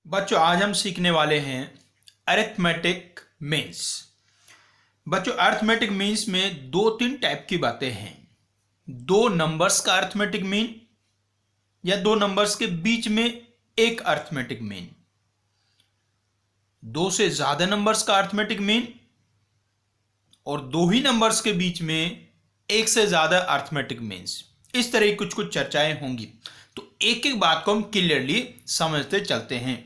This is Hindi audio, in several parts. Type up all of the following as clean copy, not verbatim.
बच्चों आज हम सीखने वाले हैं अरिथमेटिक मीन्स। बच्चों अरिथमेटिक मीन्स में दो तीन टाइप की बातें हैं। दो नंबर्स का अरिथमेटिक मीन या दो नंबर्स के बीच में एक अरिथमेटिक मीन, दो से ज्यादा नंबर्स का अरिथमेटिक मीन और दो ही नंबर्स के बीच में एक से ज्यादा अरिथमेटिक मीन्स। इस तरह की कुछ कुछ चर्चाएं होंगी, तो एक एक बात को हम क्लियरली समझते चलते हैं।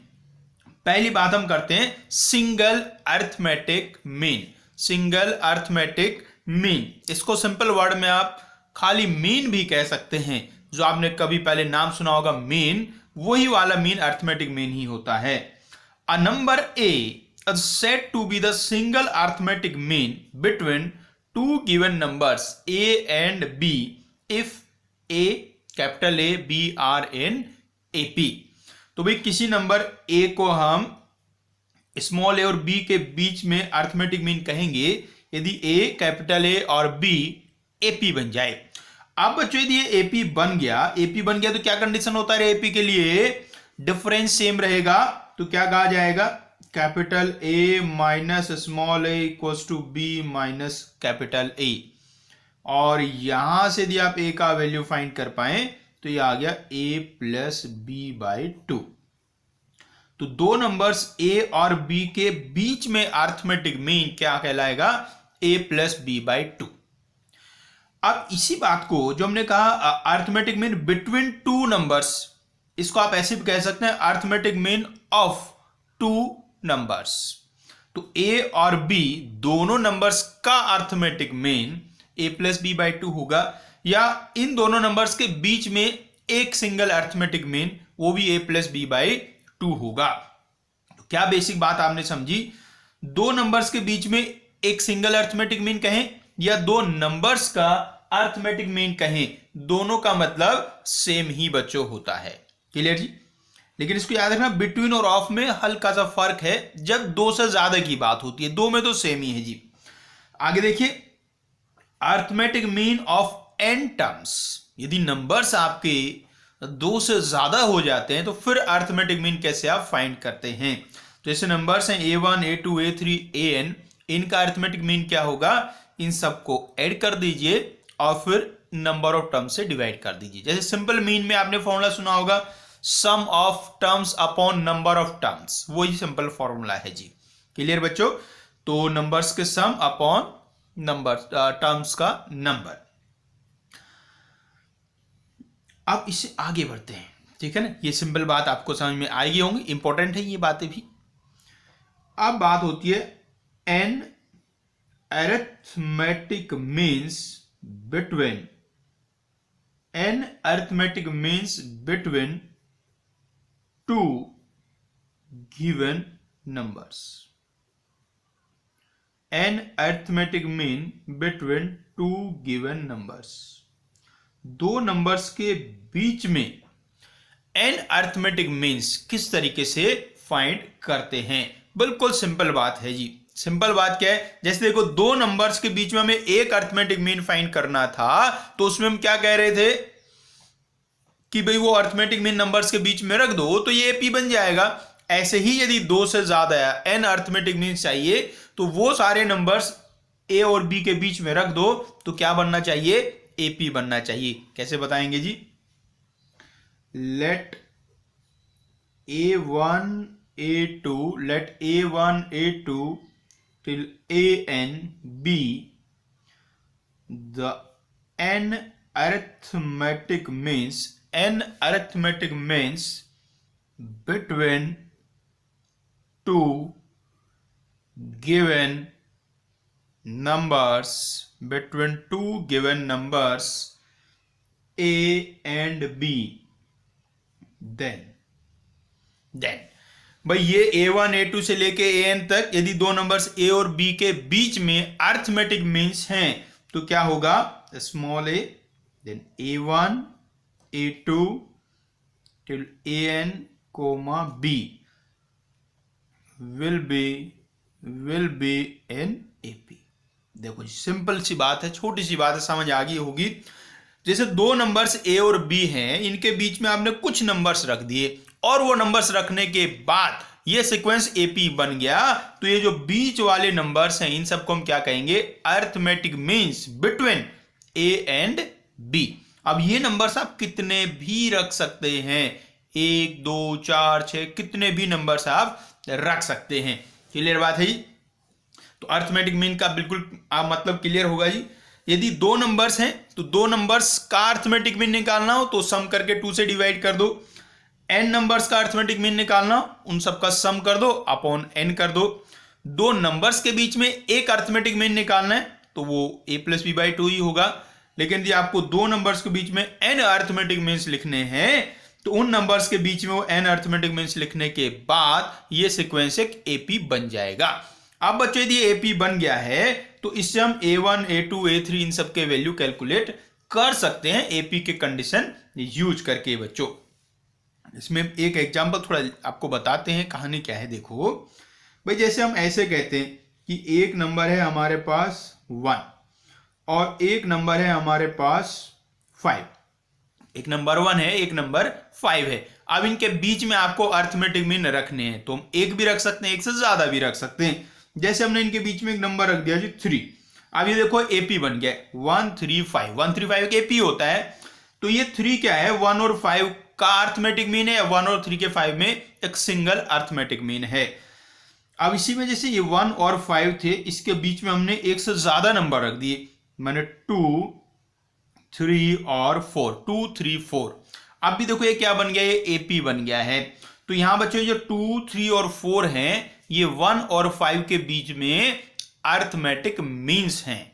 पहली बात हम करते हैं single arithmetic mean. Single arithmetic mean, इसको सिंपल वर्ड में आप खाली मीन भी कह सकते हैं। जो आपने कभी पहले नाम सुना होगा मीन, वही वाला मीन अरिथमेटिक मीन ही होता है। A number A is said to be the single arithmetic mean between two given numbers a and b if a capital A b are in AP। तो भाई किसी नंबर a को हम स्मॉल a और b के बीच में अरिथमेटिक मीन कहेंगे यदि a कैपिटल A और b AP बन जाए। अब बच्चों यदि ये AP बन गया तो क्या कंडीशन होता है AP के लिए? डिफरेंस सेम रहेगा, तो क्या कहा जाएगा? Capital A minus small a equals to B minus capital A। और यहां से यदि आप A का वैल्यू फाइंड कर पाए तो ये आ गया A plus B by two. तो दो नंबर्स A और B के बीच में अरिथमेटिक मीन क्या कहलाएगा? A plus B by two. अब इसी बात को जो हमने कहा arithmetic mean between two numbers, इसको आप ऐसे भी कह सकते हैं arithmetic mean of two numbers. तो A और B दोनों नंबर्स का arithmetic mean A plus B by two होगा, या इन दोनों नंबर्स के बीच में एक सिंगल अरिथमेटिक मीन, वो भी A plus B by two होगा। तो क्या बेसिक बात आपने समझी? दो नंबर्स के बीच में एक सिंगल अरिथमेटिक मीन कहें या दो नंबर्स का अरिथमेटिक मीन कहें, दोनों का मतलब सेम ही बच्चों होता है। क्लियर जी? लेकिन इसको याद रखना बिटवीन और ऑफ में हल्का सा फर्क है जब दो से ज्यादा की बात होती है, दो में तो सेम ही है जी। आगे देखिए arithmetic mean of n terms. यदि नंबर्स आपके दो से ज्यादा हो जाते हैं तो फिर अरिथमेटिक मीन कैसे आप फाइंड करते हैं? तो ऐसे नंबर्स हैं a1 a2 a3 an, इनका अरिथमेटिक मीन क्या होगा? इन सबको ऐड कर दीजिए और फिर नंबर ऑफ टर्म्स से डिवाइड कर दीजिए। जैसे सिंपल मीन में आपने फॉर्मूला सुना होगा sum of terms upon number of terms, वही सिंपल फॉर्मूला है जी। क्लियर बच्चों? तो नंबर्स के सम अपॉन नंबर टर्म्स का नंबर। अब इससे आगे बढ़ते हैं, ठीक है ना? ये सिंपल बात आपको समझ में आएगी होंगी, इंपॉर्टेंट है ये बातें भी। अब बात होती है an arithmetic means between, an arithmetic means between two given numbers. An arithmetic mean between two given numbers. दो नंबर्स के बीच में एन अरिथमेटिक मीन्स किस तरीके से फाइंड करते हैं? बिल्कुल सिंपल बात है जी। सिंपल बात क्या है? जैसे देखो दो नंबर्स के बीच में हमें एक अरिथमेटिक मीन फाइंड करना था, तो उसमें हम क्या कह रहे थे कि भाई वो अरिथमेटिक मीन नंबर्स के बीच में रख दो तो ये AP बन जाएगा। ऐसे ही यदि दो से ज्यादा एन अरिथमेटिक मीन चाहिए तो वो सारे नंबर्स A और B के बीच में रख दो, तो क्या बनना चाहिए? AP बनना चाहिए। कैसे बताएंगे जी? Let A1 A2 let A1 A2 till AN be the n arithmetic means between two given numbers A and B, then भाई ये A1 A2 से लेके AN तक यदि दो नंबर्स A और B के बीच में अरिथमेटिक मीन्स हैं तो क्या होगा? Small a then A1 A2 till AN B will be in AP। देखो सिंपल सी बात है, छोटी सी बात है, समझ आ गई होगी। जैसे दो नंबर्स A और B हैं, इनके बीच में आपने कुछ नंबर्स रख दिए और वो नंबर्स रखने के बाद ये सीक्वेंस एपी बन गया, तो ये जो बीच वाले नंबर्स हैं इन सबको हम क्या कहेंगे, arithmetic means between A and B. अब ये नंबर्स आप कितने भी रख सकते हैं, 1 2 4 6 कितने भी नंबर्स आप रख सकते हैं। क्लियर बात है जी। तो अरिथमेटिक मीन का बिल्कुल आप मतलब क्लियर होगा जी। यदि दो नंबर्स हैं तो दो नंबर्स का अरिथमेटिक मीन निकालना हो तो सम करके 2 से डिवाइड कर दो। n नंबर्स का अरिथमेटिक मीन निकालना उन सबका सम कर दो अपॉन n कर दो। दो नंबर्स के बीच में एक अरिथमेटिक मीन निकालना है तो वो a प्लस बी बाई 2 ही होगा। लेकिन यदि आपको दो नंबर्स के बीच में n अरिथमेटिक मीन्स लिखने हैं तो उन नंबर्स के बीच में वो n अरिथमेटिक मीन्स लिखने के बाद ये सीक्वेंस एक एपी बन जाएगा। अब बच्चों यदि एपी बन गया है तो इससे हम a1 a2 a3 इन सब के वैल्यू कैलकुलेट कर सकते हैं एपी के कंडीशन यूज करके। बच्चों इसमें एक एग्जांपल थोड़ा आपको बताते हैं, कहानी क्या है। देखो भाई, जैसे हम ऐसे कहते हैं कि एक नंबर है हमारे पास 1 और एक नंबर है हमारे पास 5। एक नंबर 1 है, एक नंबर 5 है। अब इनके बीच में आपको अरिथमेटिक मीन रखने हैं तो हम एक भी रख सकते हैं, एक से ज्यादा भी रख सकते हैं। जैसे हमने इनके बीच में एक नंबर रख दिया जी 3। अब ये देखो एपी बन गया 135। 135 एक एपी होता है। तो ये 3 क्या है, 1 और 5 का अरिथमेटिक मीन है, 1 और 3 के 5 में एक सिंगल अरिथमेटिक मीन है। अब इसी में जैसे ये 1 और 5 थे, इसके बीच में हमने एक से ज्यादा नंबर रख दिए, मैंने 2 3 और 4, 2 3 4। अब भी देखो ये क्या बन गया, ये एपी बन गया है। तो यहां बच्चों जो 2 3 और 4 हैं ये 1 और 5 के बीच में अरिथमेटिक मीन्स हैं।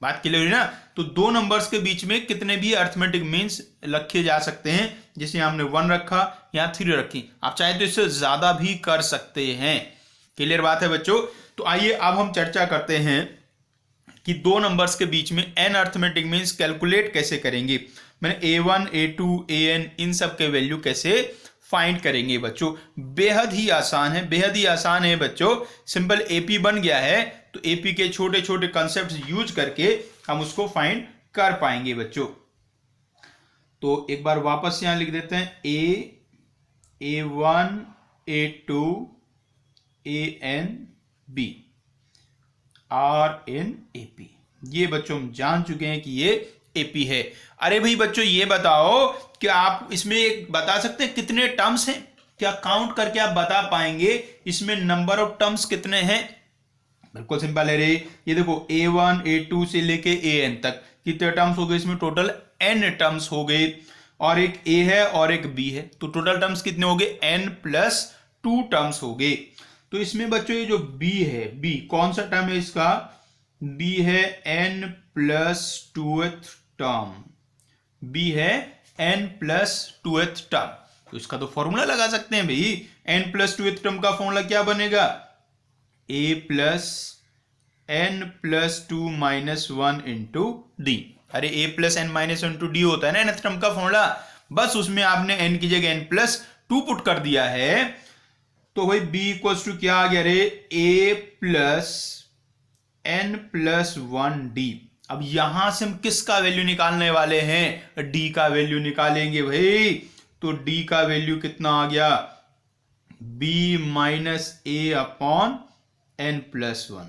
बात क्लियर हुई ना। तो दो नंबर्स के बीच में कितने भी अरिथमेटिक मीन्स रखे जा सकते हैं। जैसे हमने 1 रखा, यहां 3 रखी, आप चाहे तो इससे ज्यादा भी कर सकते हैं। क्लियर बात है बच्चों। तो आइए अब हम चर्चा करते हैं कि दो नंबर्स के बीच में n अरिथमेटिक मीन्स कैलकुलेट कैसे करेंगे। मैंने a1 a2 an इन सब के वैल्यू कैसे फाइंड करेंगे बच्चों। बेहद ही आसान है, बेहद ही आसान है बच्चों। सिंपल एपी बन गया है तो एपी के छोटे छोटे कॉन्सेप्ट्स यूज करके हम उसको फाइंड कर पाएंगे बच्चों। तो एक बार वापस यहां लिख देते हैं a1 a2 an b rn ap। ये बच्चों हम जान चुके हैं कि ये एपी है। अरे भाई बच्चों ये बताओ कि आप इसमें एक बता सकते हैं कितने टर्म्स हैं, क्या काउंट करके आप बता पाएंगे इसमें नंबर ऑफ टर्म्स कितने हैं। बिल्कुल सिंपल है रे। ये देखो a1 a2 से लेके an तक कितने टर्म्स हो गए, इसमें टोटल n टर्म्स हो गए। और एक a है और एक b है, तो टोटल टर्म्स कितने हो गए, n+2 टर्म्स हो गए। तो इसमें बच्चों ये जो b है, b कौन सा टर्म है इसका, b है n+2th टर्म, b है n+2th टर्म। तो इसका तो फॉर्मूला लगा सकते हैं भाई। n+2th टर्म का फॉर्मूला क्या बनेगा, a plus n+2 -1 into D. अरे a plus n -1 into D होता है ना nth टर्म का फॉर्मूला। बस उसमें आपने n की जगह n+2 पुट कर दिया है। तो भाई b इक्वल्स टू क्या आ गया रे, a प्लस n+1 डी। अब यहां से हम किसका वैल्यू निकालने वाले हैं, d का वैल्यू निकालेंगे भाई। तो d का वैल्यू कितना आ गया, b minus a upon n+1।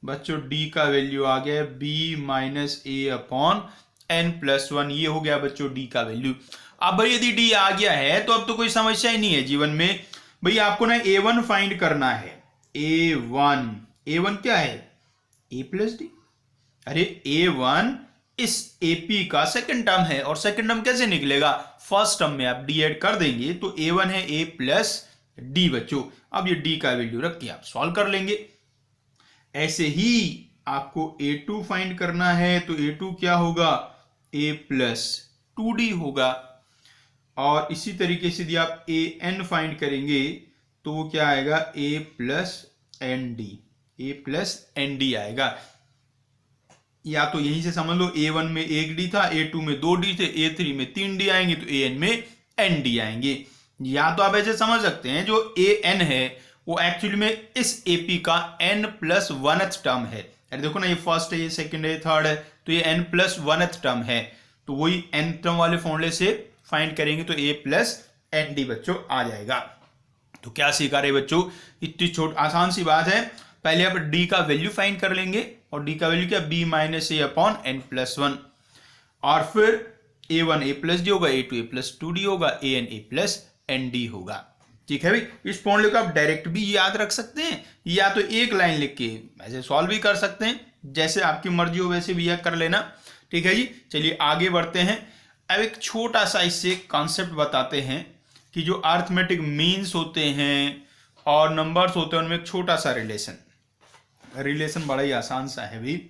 बच्चों d का वैल्यू आ गया b minus a upon n+1। ये हो गया बच्चों d का वैल्यू। अब भाई यदि d आ गया है तो अब तो कोई समस्या ही नहीं है जीवन में। भाई आपको ना a1 फाइंड करना है। a1 क्या है, a प्लस डी। अरे a1 इस AP का सेकंड टर्म है और सेकंड टर्म कैसे निकलेगा, फर्स्ट टर्म में आप d ऐड कर देंगे तो a1 है a प्लस डी बच्चों। अब ये d का वैल्यू रख के आप सॉल्व कर लेंगे। ऐसे ही आपको a2 फाइंड करना है तो a2 क्या होगा, a प्लस 2d होगा। और इसी तरीके से यदि आप an फाइंड करेंगे तो वो क्या आएगा, a प्लस एन डी आएगा। या तो यहीं से समझ लो a1 में 1d था, a2 में 2d थे, a3 में 3d आएंगे तो an में nd आएंगे। या तो आप ऐसे समझ सकते हैं जो an है वो एक्चुअली में इस AP का n+1th टर्म है। अरे देखो ना, ये फर्स्ट है, ये सेकंड है, थर्ड है, तो ये n+1th टर्म है। तो वही n टर्म वाले फॉर्मूले से फाइंड करेंगे तो a प्लस ND बच्चों आ जाएगा। तो क्या सीखा रहे बच्चों, इतनी छोटी आसान सी बात है। पहले आप D का वैल्यू फाइंड कर लेंगे, और D का वैल्यू क्या, B minus A upon n+1, और फिर A1 A प्लस डी होगा, A2 A प्लस 2D होगा, AN A प्लस ND होगा। ठीक है भाई, इस फॉर्मूले को आप डायरेक्ट भी याद रख सकते हैं, या तो एक लाइन लिख के ऐसे सॉल्व भी कर सकते हैं, जैसे आपकी मर्जी हो वैसे भी याद कर लेना। ठीक है जी, चलिए आगे बढ़ते हैं। अब एक छोटा सा इससे कॉन्सेप्ट बताते हैं कि जो अर्थमेटिक मीन्स होते हैं और नंबर्स होते हैं उनमें एक छोटा सा रिलेशन बड़ा ही आसान सा है भी,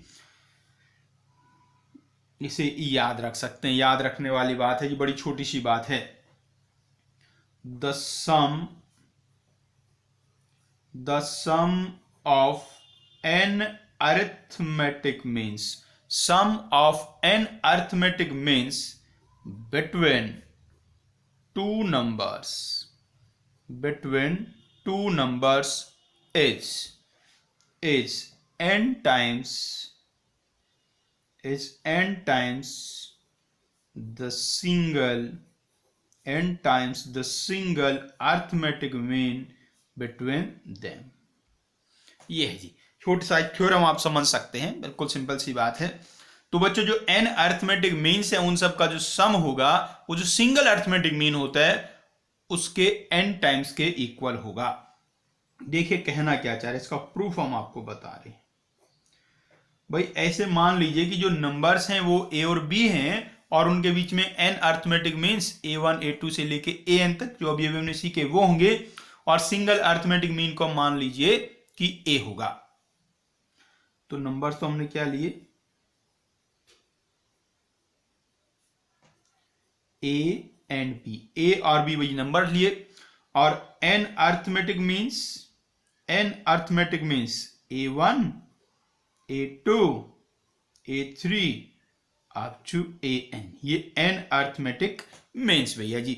इसे याद रख सकते हैं, याद रखने वाली बात है जी, बड़ी छोटी सी बात है। The sum of n arithmetic means, sum of n arithmetic means between two numbers is n times the single arithmetic mean between them। ये है जी, छोटी सा थ्योरम आप समझ सकते हैं, बिल्कुल सिंपल सी बात है। तो बच्चों जो n अर्थमेटिक मीन्स है उन सब का जो सम होगा वो जो सिंगल अर्थमेटिक मीन होता है उसके n टाइम्स के इक्वल होगा। देखिए कहना क्या चाह रहे हैं, इसका प्रूफ हम आपको बता रहे हैं। भाई ऐसे मान लीजिए कि जो नंबर्स हैं वो A और B हैं और उनके बीच में n arithmetic means A1 A2 से लेके AN तक जो अभी हमने सीखे वो होंगे, और सिंगल अर्थमेटिक मीन को मान लीजिए कि A होगा। तो नंबर्स तो हमने क्या लिए, A एंड B, A और B वही नंबर लिए, और n arithmetic means A1 A2 A3 up to AN, ये n अर्थमेटिक मीन्स भैया जी।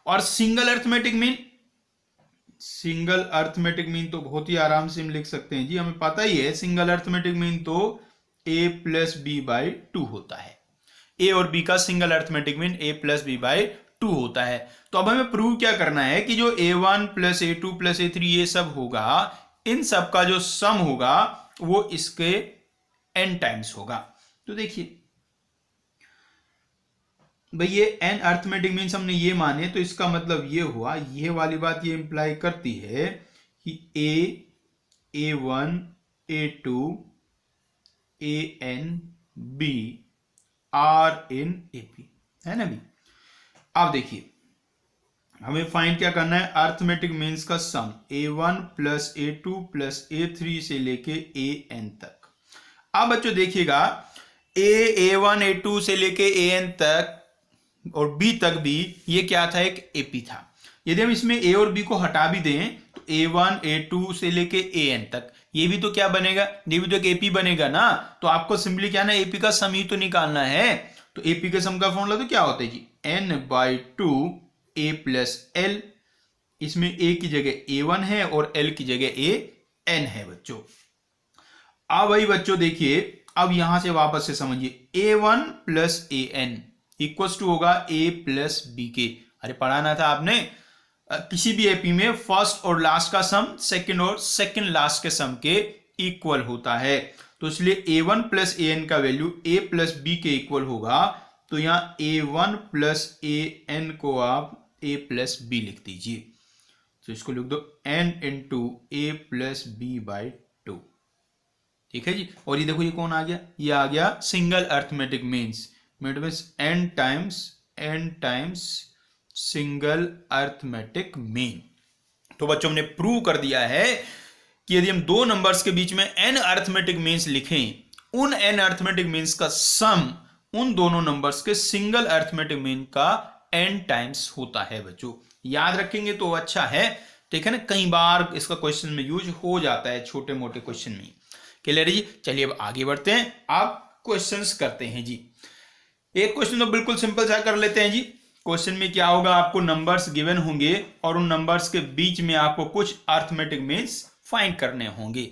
और सिंगल अर्थमेटिक मीन तो बहुत ही आराम से हम लिख सकते हैं जी, हमें पता ही है सिंगल अर्थमेटिक मीन तो A प्लस B बाई 2 होता है। A और B का single arithmetic mean A plus B by 2 होता है। तो अब हमें प्रूव क्या करना है कि जो A1 plus A2 plus A3 ये सब होगा, इन सब का जो सम होगा वो इसके n टाइम्स होगा। तो देखिए भाई ये n अर्थमेटिक मीन्स हमने ये माने, तो इसका मतलब ये हुआ, ये वाली बात ये इंप्लाई करती है कि A1 A2 AN B are in AP, है ना भी। अब देखिए हमें फाइंड क्या करना है, अर्थमेटिक मीन्स का सम A1 plus A2 plus A3 से लेके AN तक। अब बच्चों देखिएगा A1 A2 से लेके AN तक और B तक भी ये क्या था, एक AP था। यदि हम इसमें A और B को हटा भी दें तो A1 A2 से लेके AN तक ये भी तो क्या बनेगा, ये भी तो एक AP बनेगा ना। तो आपको सिंपली क्या ना AP का सम ही तो निकालना है। तो AP के सम का फॉर्मूला तो क्या होता है जी, n/2 A प्लस L, इसमें A की जगह A1 है और L की जगह AN है बच्चों। अब भाई बच्चों देखिए, अब यहां से वापस से समझिए, A1 plus AN equals to होगा A प्लस B के। अरे पढ़ाना था आपने, किसी भी एपी में फर्स्ट और लास्ट का सम सेकंड और सेकंड लास्ट के सम के इक्वल होता है। तो इसलिए A1 प्लस AN का वैल्यू A प्लस B के इक्वल होगा। तो यहां A1 प्लस AN को आप A प्लस B लिख दीजिए। तो इसको लिख दो n into A plus B by 2। ठीक है जी। और ये देखो ये कौन आ गया, ये आ गया single arithmetic means n times single arithmetic mean. तो बच्चों हमने प्रूव कर दिया है कि यदि हम दो नंबर्स के बीच में n अर्थमेटिक मीन्स लिखें, उन n अर्थमेटिक मीन्स का सम उन दोनों नंबर्स के सिंगल अर्थमेटिक मीन का n टाइम्स होता है। बच्चों याद रखेंगे तो अच्छा है, ठीक है ना। कई बार इसका क्वेश्चन में यूज हो जाता है, छोटे मोटे क्वेश्चन में। क्लियर जी। चलिए अब आगे बढ़ते हैं, आप क्वेश्चंस करते हैं जी। एक क्वेश्चन तो बिल्कुल सिंपल सा कर लेते हैं जी। क्वेश्चन में क्या होगा, आपको नंबर्स गिवन होंगे और उन नंबर्स के बीच में आपको कुछ अर्थमेटिक मीन्स फाइंड करने होंगे।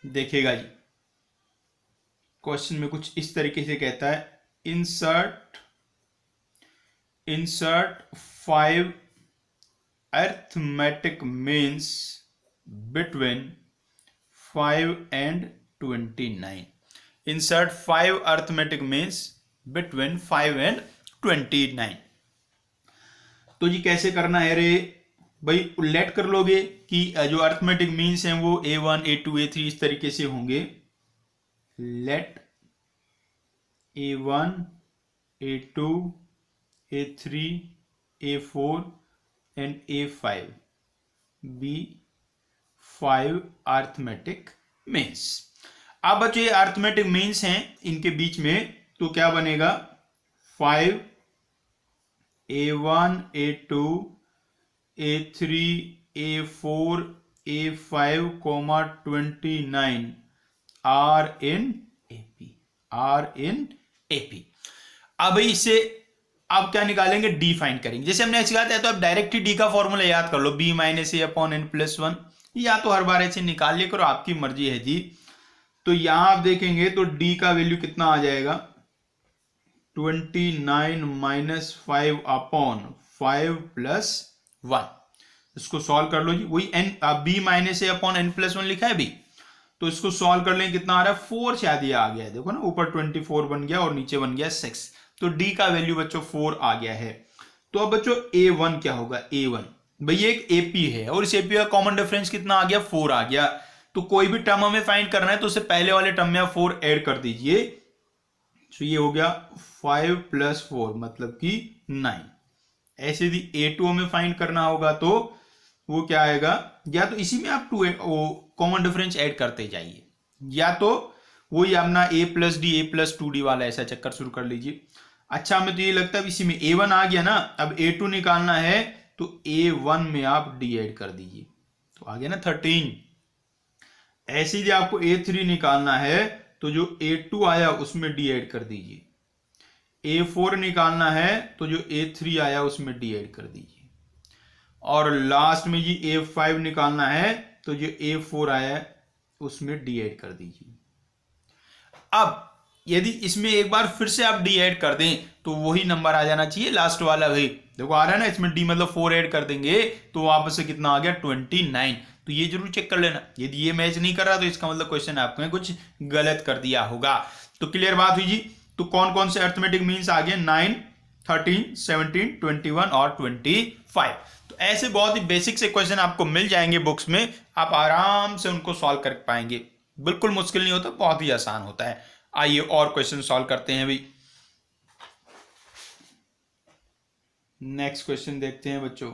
देखिएगा जी, क्वेश्चन में कुछ इस तरीके से कहता है, insert insert 5 arithmetic means between 5 and 29. Insert 5 arithmetic means between 5 and 29. तो जी कैसे करना है रे भाई, उल्लेख कर लोगे कि जो अर्थमेटिक मीन्स हैं वो A1 A2 A3 इस तरीके से होंगे। Let A1 A2 A3 A4 and A5 be 5 arithmetic means. अब बच्चों ये अर्थमेटिक मीन्स हैं, इनके बीच में तो क्या बनेगा 5 A1 A2 A3 A4 A5 29 are in AP। अब इसे आप क्या निकालेंगे, डी फाइंड करेंगे। जैसे हमने ऐसे कहा था, तो आप डायरेक्ट ही डी का फॉर्मूला याद कर लो, b माइनस ए अपॉन n प्लस 1, या तो हर बार ऐसे निकाल लिया करो, आपकी मर्जी है जी। तो यहां आप देखेंगे तो d का वैल्यू कितना आ जाएगा 29 माइनस 5 अपॉन 5 प्लस 1। इसको सॉल्व कर लो जी, वही n b माइनस ए अपॉन n प्लस 1 लिखा है भी, तो इसको सॉल्व कर लें, कितना आ रहा है 4 शायद ये आ गया है, देखो ना ऊपर 24 बन गया और नीचे बन गया 6, तो d का वैल्यू बच्चों 4 आ गया है। तो अब बच्चों a1 क्या होगा, a1 भैया एक AP है और इस AP का कॉमन डिफरेंस कितना आ गया 4 आ गया। तो कोई भी टर्म हमें फाइंड करना है तो उससे पहले वाले टर्म में 4 ऐड कर दीजिए, तो ये हो गया 5 प्लस 4 मतलब कि 9। ऐसे यदि A2 हमें फाइंड करना होगा तो वो क्या आएगा, या तो इसी में आप कॉमन डिफरेंस ऐड करते जाइए, या तो वही अपना a plus D A plus 2d वाला ऐसा चक्कर शुरू कर लीजिए। अच्छा हमें तो ये लगता है इसी में A1 आ गया ना, अब A2 निकालना है तो A1 में आप d ऐड कर दीजिए, तो आ गया ना 13। ऐसे ही आपको A3 निकालना है तो जो A2 आया उसमें d ऐड कर दीजिए, A4 निकालना है तो जो A3 आया उसमें d ऐड कर दीजिए, और लास्ट में जी A5 निकालना है तो जो A4 आया उसमें d ऐड कर दीजिए। अब यदि इसमें एक बार फिर से आप d ऐड कर दें तो वही नंबर आ जाना चाहिए लास्ट वाला, भाई देखो आ रहा है ना, इसमें d मतलब 4 ऐड कर देंगे तो वापस से कितना आ गया 29। तो ये जरूर चेक कर लेना, यदि ये मैच नहीं कर रहा तो इसका मतलब क्वेश्चन आपने कुछ गलत कर दिया होगा। तो क्लियर बात हुई जी। तो कौन कौन से अर्थमेटिक मीन्स आ गए 9 13 17 21 और 25। तो ऐसे बहुत ही बेसिक से क्वेश्चन आपको मिल जाएंगे बुक्स में, आप आराम से उनको सॉल्व कर पाएंगे, बिल्कुल मुश्किल नहीं होता, बहुत ही आसान होता है। आइए और क्वेश्चन सॉल्व करते हैं भाई। नेक्स्ट क्वेश्चन देखते हैं बच्चों।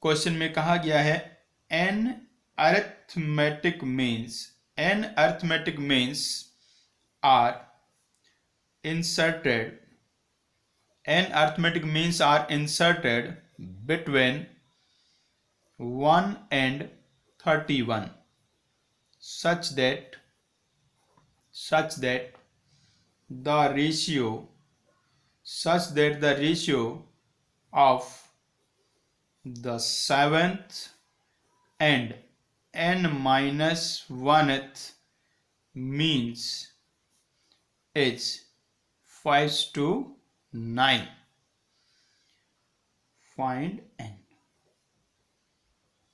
क्वेश्चन में कहा गया है n arithmetic means are inserted between 1 and 31 such that the ratio of the seventh and n minus 1th means is 5:9. Find n।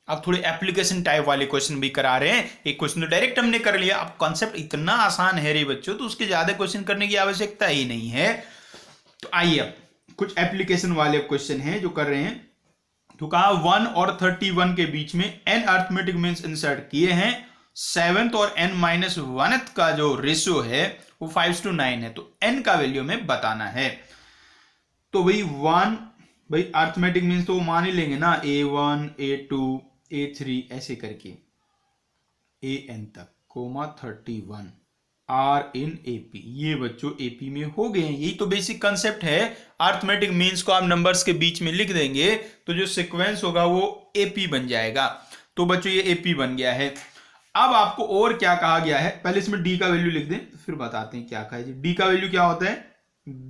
अब थोड़े एप्लीकेशन टाइप वाले क्वेश्चन भी करा रहे हैं, एक क्वेश्चन तो डायरेक्ट हमने कर लिया, अब कॉन्सेप्ट इतना आसान है रे बच्चों, तो उसके ज्यादा क्वेश्चन करने की आवश्यकता ही नहीं है। तो आइए अब कुछ एप्लीकेशन वाले क्वेश्चन हैं जो कर रहे हैं। तो कहा 1 और 31 के बीच में n अर्थमेटिक मीन्स इंसर्ट किए हैं, 7th और n माइनस 1th का जो रेशियो है वो 5:9 है, तो n का वैल्यू में बताना है। तो भाई 1 भाई अर्थमेटिक मीन्स तो मान ही लेंगे ना, A1 A2 A3 ऐसे करके AN तक 31 आर इन AP, ये बच्चों AP में हो गए हैं। यही तो बेसिक कंसेप्ट है, अर्थमेटिक मीन्स को आप नंबर्स के बीच में लिख देंगे तो जो सीक्वेंस होगा वो AP बन जाएगा। तो बच्चों ये AP बन गया है। अब आपको और क्या कहा गया है, पहले इसमें D का वैल्यू लिख दें तो फिर बताते हैं क्या कहा है। D का वैल्यू क्या होता है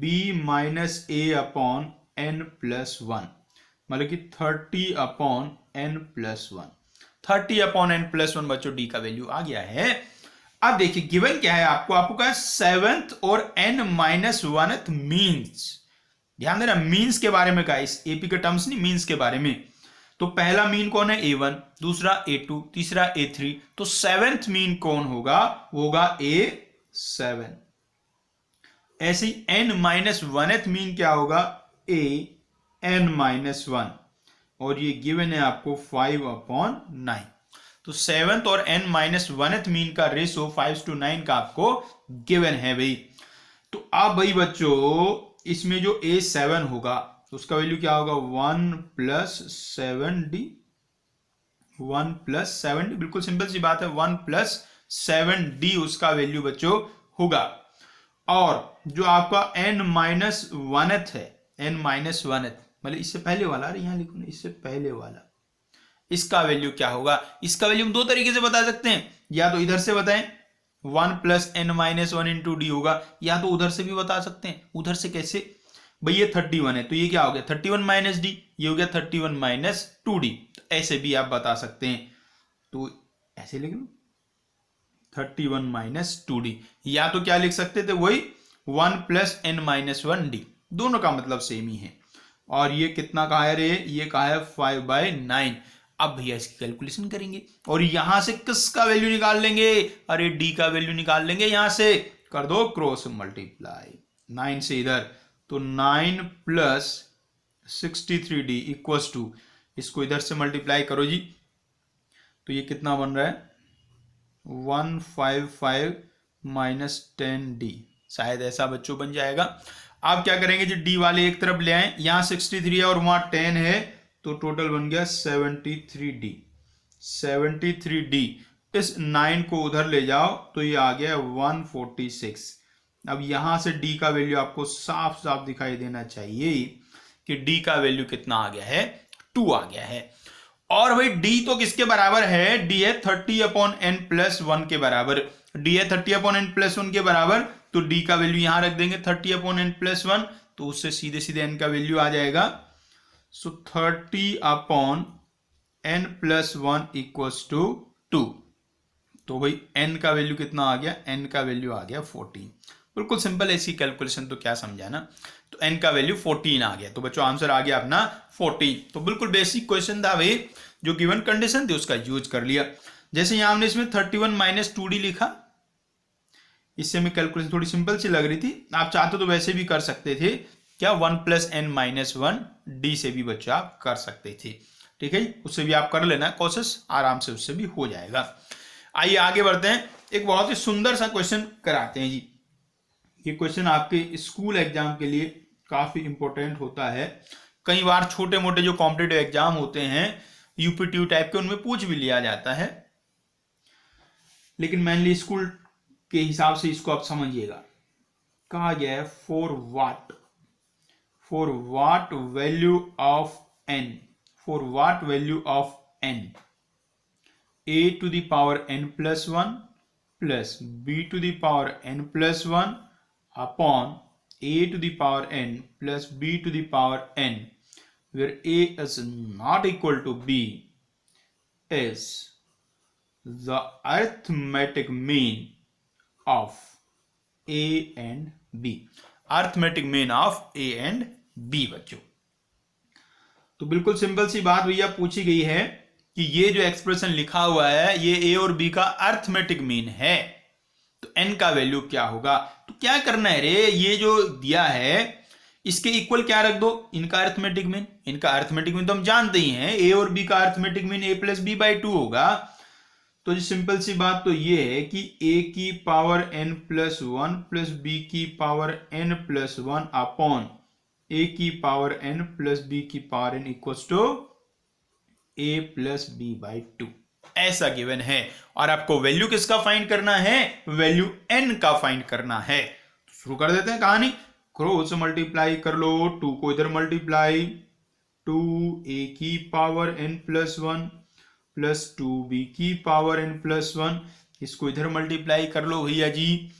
B minus A upon n plus 1, मतलब कि 30 upon n plus 1, 30 upon n plus 1 बच्चों D का वैल्यू आ गया है। अब देखिए गिवन क्या है आपको कहा 7th और n माइनस 1th मीन्स, ध्यान देना, मीन्स के बारे में कहा, इस एपी के टर्म्स नहीं, मीन्स के बारे में। तो पहला मीन कौन है, A1, दूसरा A2, तीसरा A3, तो सेवेंथ मीन कौन होगा, वो होगा A7। ऐसे ही n-1th मीन क्या होगा, AN-1, और ये गिवन है आपको 5/9। तो सेवेंथ और n-1th मीन का रेशो 5:9 का आपको गिवन है भाई। तो अब भाई बच्चों इसमें जो A7 होगा उसका वैल्यू क्या होगा, 1 + 7D, 1 + 7D, बिल्कुल सिंपल सी बात है, 1 + 7D उसका वैल्यू बच्चों होगा। और जो आपका n-1th है, n-1th मतलब इससे पहले वाला, अरे यहां लिखो ना, इससे पहले वाला, इसका वैल्यू क्या होगा, इसका वैल्यू हम दो तरीके से बता सकते हैं, या तो इधर से बताएं 1 + n-1 × d होगा, या तो उधर से भी बता सकते हैं। उधर से कैसे भाई, ये 31 है तो ये क्या हो गया 31 - d, ये हो गया 31 - 2d, तो ऐसे भी आप बता सकते हैं। तो ऐसे लिख लो 31 - 2d, या तो क्या लिख सकते थे, वही 1 + n-1d, दोनों का मतलब सेम ही है। और ये कितना कहा है रे, ये कहा है 5/9। अब भैया इसकी कैलकुलेशन करेंगे और यहां से किसका वैल्यू निकाल लेंगे, अरे d का वैल्यू निकाल लेंगे, यहां से कर दो क्रॉस मल्टीप्लाई 9 से इधर, तो 9 + 63d = इसको इधर से मल्टीप्लाई करो जी, तो ये कितना बन रहा है 155 - 10d, शायद ऐसा बच्चों बन जाएगा। आप क्या करेंगे जी, d वाले एक तरफ ले आए, यहां 63 है और वहां 10 है, तो टोटल बन गया 73d। 73d, इस 9 को उधर ले जाओ तो ये आ गया 146। अब यहां से d का वैल्यू आपको साफ साफ दिखाई देना चाहिए कि d का वैल्यू कितना आ गया है, 2 आ गया है। और भाई d तो किसके बराबर है, d है 30/n+1 के बराबर, d है 30/n+1 के बराबर, तो d का वैल्यू यहां रख देंगे 30/n+1, तो उससे सीधे सीधे n का वैल्यू आ जाएगा। सो 30/n+1 = 2, तो भाई n का वैल्यू कितना आ गया, n का वैल्यू आ गया 14। बिल्कुल सिंपल है इसकी कैलकुलेशन, तो क्या समझा ना, तो n का वैल्यू 14 आ गया, तो बच्चों आंसर आ गया अपना 14। तो बिल्कुल बेसिक क्वेश्चन था भाई, जो गिवन कंडीशन थी उसका यूज कर लिया। जैसे यहां हमने इसमें 31 - 2d लिखा, इससे में कैलकुलेशन थोड़ी सिंपल सी लग रही थी, आप चाहते तो वैसे भी कर सकते थे, क्या 1 + n-1 d से भी बच्चों आप कर सकते थे, ठीक है, उससे भी आप कर लेना कोशिश, आराम से उससे भी हो जाएगा। आइए आगे बढ़ते हैं, एक बहुत ही सुंदर सा क्वेश्चन कराते हैं जी। ये क्वेश्चन आपके स्कूल एग्जाम के लिए काफी इंपॉर्टेंट होता है, कई बार छोटे मोटे जो कॉम्पिटिटिव एग्जाम होते हैं यूपीट्यू टाइप के, उनमें पूछ भी लिया जाता है, लेकिन मेनली स्कूल के हिसाब से इसको आप समझिएगा। कहा गया है for what value of n, for what value of n, a⁴n+1 plus b⁴n+1 upon a⁴n plus b⁴n, where a is not equal to b, is the arithmetic mean of a and b, arithmetic mean of a and b बच्चों। तो बिल्कुल सिंपल सी बात भैया पूछी गई है कि ये जो एक्सप्रेशन लिखा हुआ है ये ए और बी का अर्थमेटिक मीन है, तो एन का वैल्यू क्या होगा। तो क्या करना है रे, ये जो दिया है इसके इक्वल क्या रख दो, इनका अर्थमेटिक मीन, इनका अर्थमेटिक मीन तो हम जानते ही हैं, ए और बी का अर्थमेटिक मीन a + b/2 होगा। तो जी सिंपल सी बात तो ये है कि a⁴n+1 plus b⁴n+1 upon a⁴n plus b⁴n equals to a + b/2, ऐसा गिवन है। और आपको वैल्यू किसका फाइंड करना है, वैल्यू n का फाइंड करना है। तो शुरू कर देते हैं कहानी, क्रॉस मल्टीप्लाई कर लो, 2 को इधर मल्टीप्लाई, 2a⁴n+1 प्लस 2b⁴n+1, इसको इधर मल्टीप्लाई कर लो भैया जी।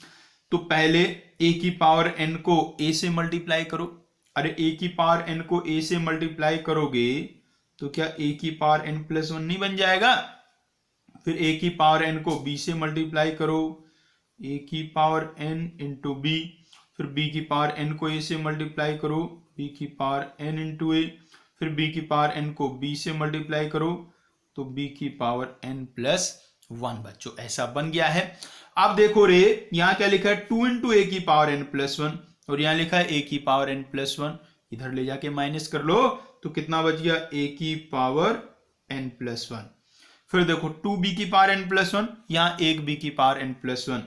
तो पहले a⁴n को a से मल्टीप्लाई करो, अरे a⁴n को a से मल्टीप्लाई करोगे तो क्या a⁴n+1 नहीं बन जाएगा। फिर a⁴n को b से मल्टीप्लाई करो, a⁴n × b, फिर b की पावर n को a से मल्टीप्लाई करो, b की पावर n इंटू a, फिर b की पावर n को b से मल्टीप्लाई करो तो b की पावर n प्लस 1 बच्चों ऐसा बन गया है। अब देखो रे यहाँ क्या लिखा है 2 इंटू ए की पावर n प्लस 1 और यहाँ लिखा है a की पावर n प्लस 1, इधर ले जाके माइनस कर लो तो कितना बच गया a की पावर n प्लस 1। फिर देखो 2b की पावर n प्लस 1, यहाँ 1b की पावर n प्लस 1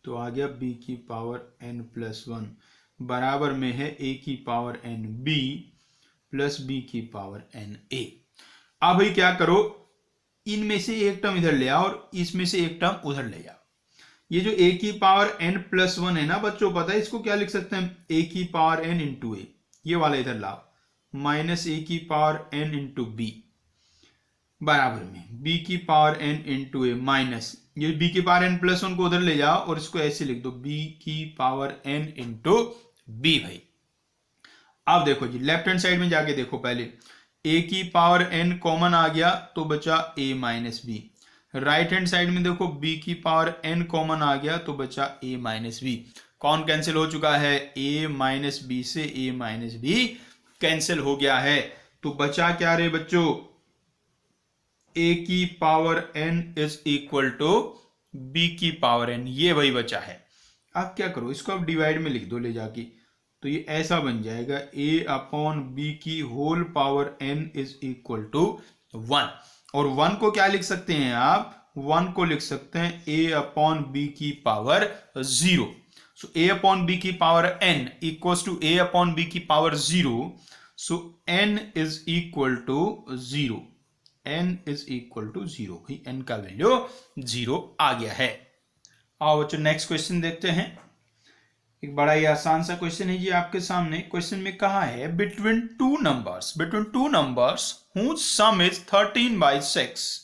तो आ गया b की पावर n प्लस 1 बराबर में है a की power n b plus b की पावर n a। अब भाई क्या करो, इनमें से एक टर्म इधर ले आओ और इसमें से एक टर्म उधर ले जाओ। ये जो a की पावर n प्लस 1 है ना बच्चों, पता है इसको क्या लिख सकते हैं, a की पावर n इंटू ए, ये वाला इधर लाओ, माइनस a की पावर n इंटू बी बराबर में b की पावर n इंटू ए माइनस ये b की पावर n प्लस 1 को उधर ले जाओ और इसको ऐसे लिख दो b की पावर n इंटू बी। भाई अब देखो जी लेफ्ट हैंड साइड में जाके देखो, पहले a की पावर n कॉमन आ गया तो बचा a minus B, right hand side में देखो b की पावर n कॉमन आ गया तो बचा a माइनस बी। कौन कैंसिल हो चुका है, a माइनस बी से a माइनस बी कैंसिल हो गया है, तो बचा क्या रे बच्चों, a की power n is equal to b की पावर n, ये वही बचा है। अब क्या करो, इसको अब डिवाइड में लिख दो ले जाके, तो ये ऐसा बन जाएगा a अपॉन बी की whole power n is equal to 1, और 1 को क्या लिख सकते हैं आप, 1 को लिख सकते हैं a अपॉन बी की पावर 0। सो a अपॉन बी की power n equals to a upon B की power 0, so n is equal to 0, n is equal to 0, n का वैल्यू 0 आ गया है। आओ बच्चों नेक्स्ट क्वेश्चन देखते हैं। एक बड़ा ही आसान सा क्वेश्चन है जी आपके सामने। क्वेश्चन में कहा है between two numbers whose sum is 13/6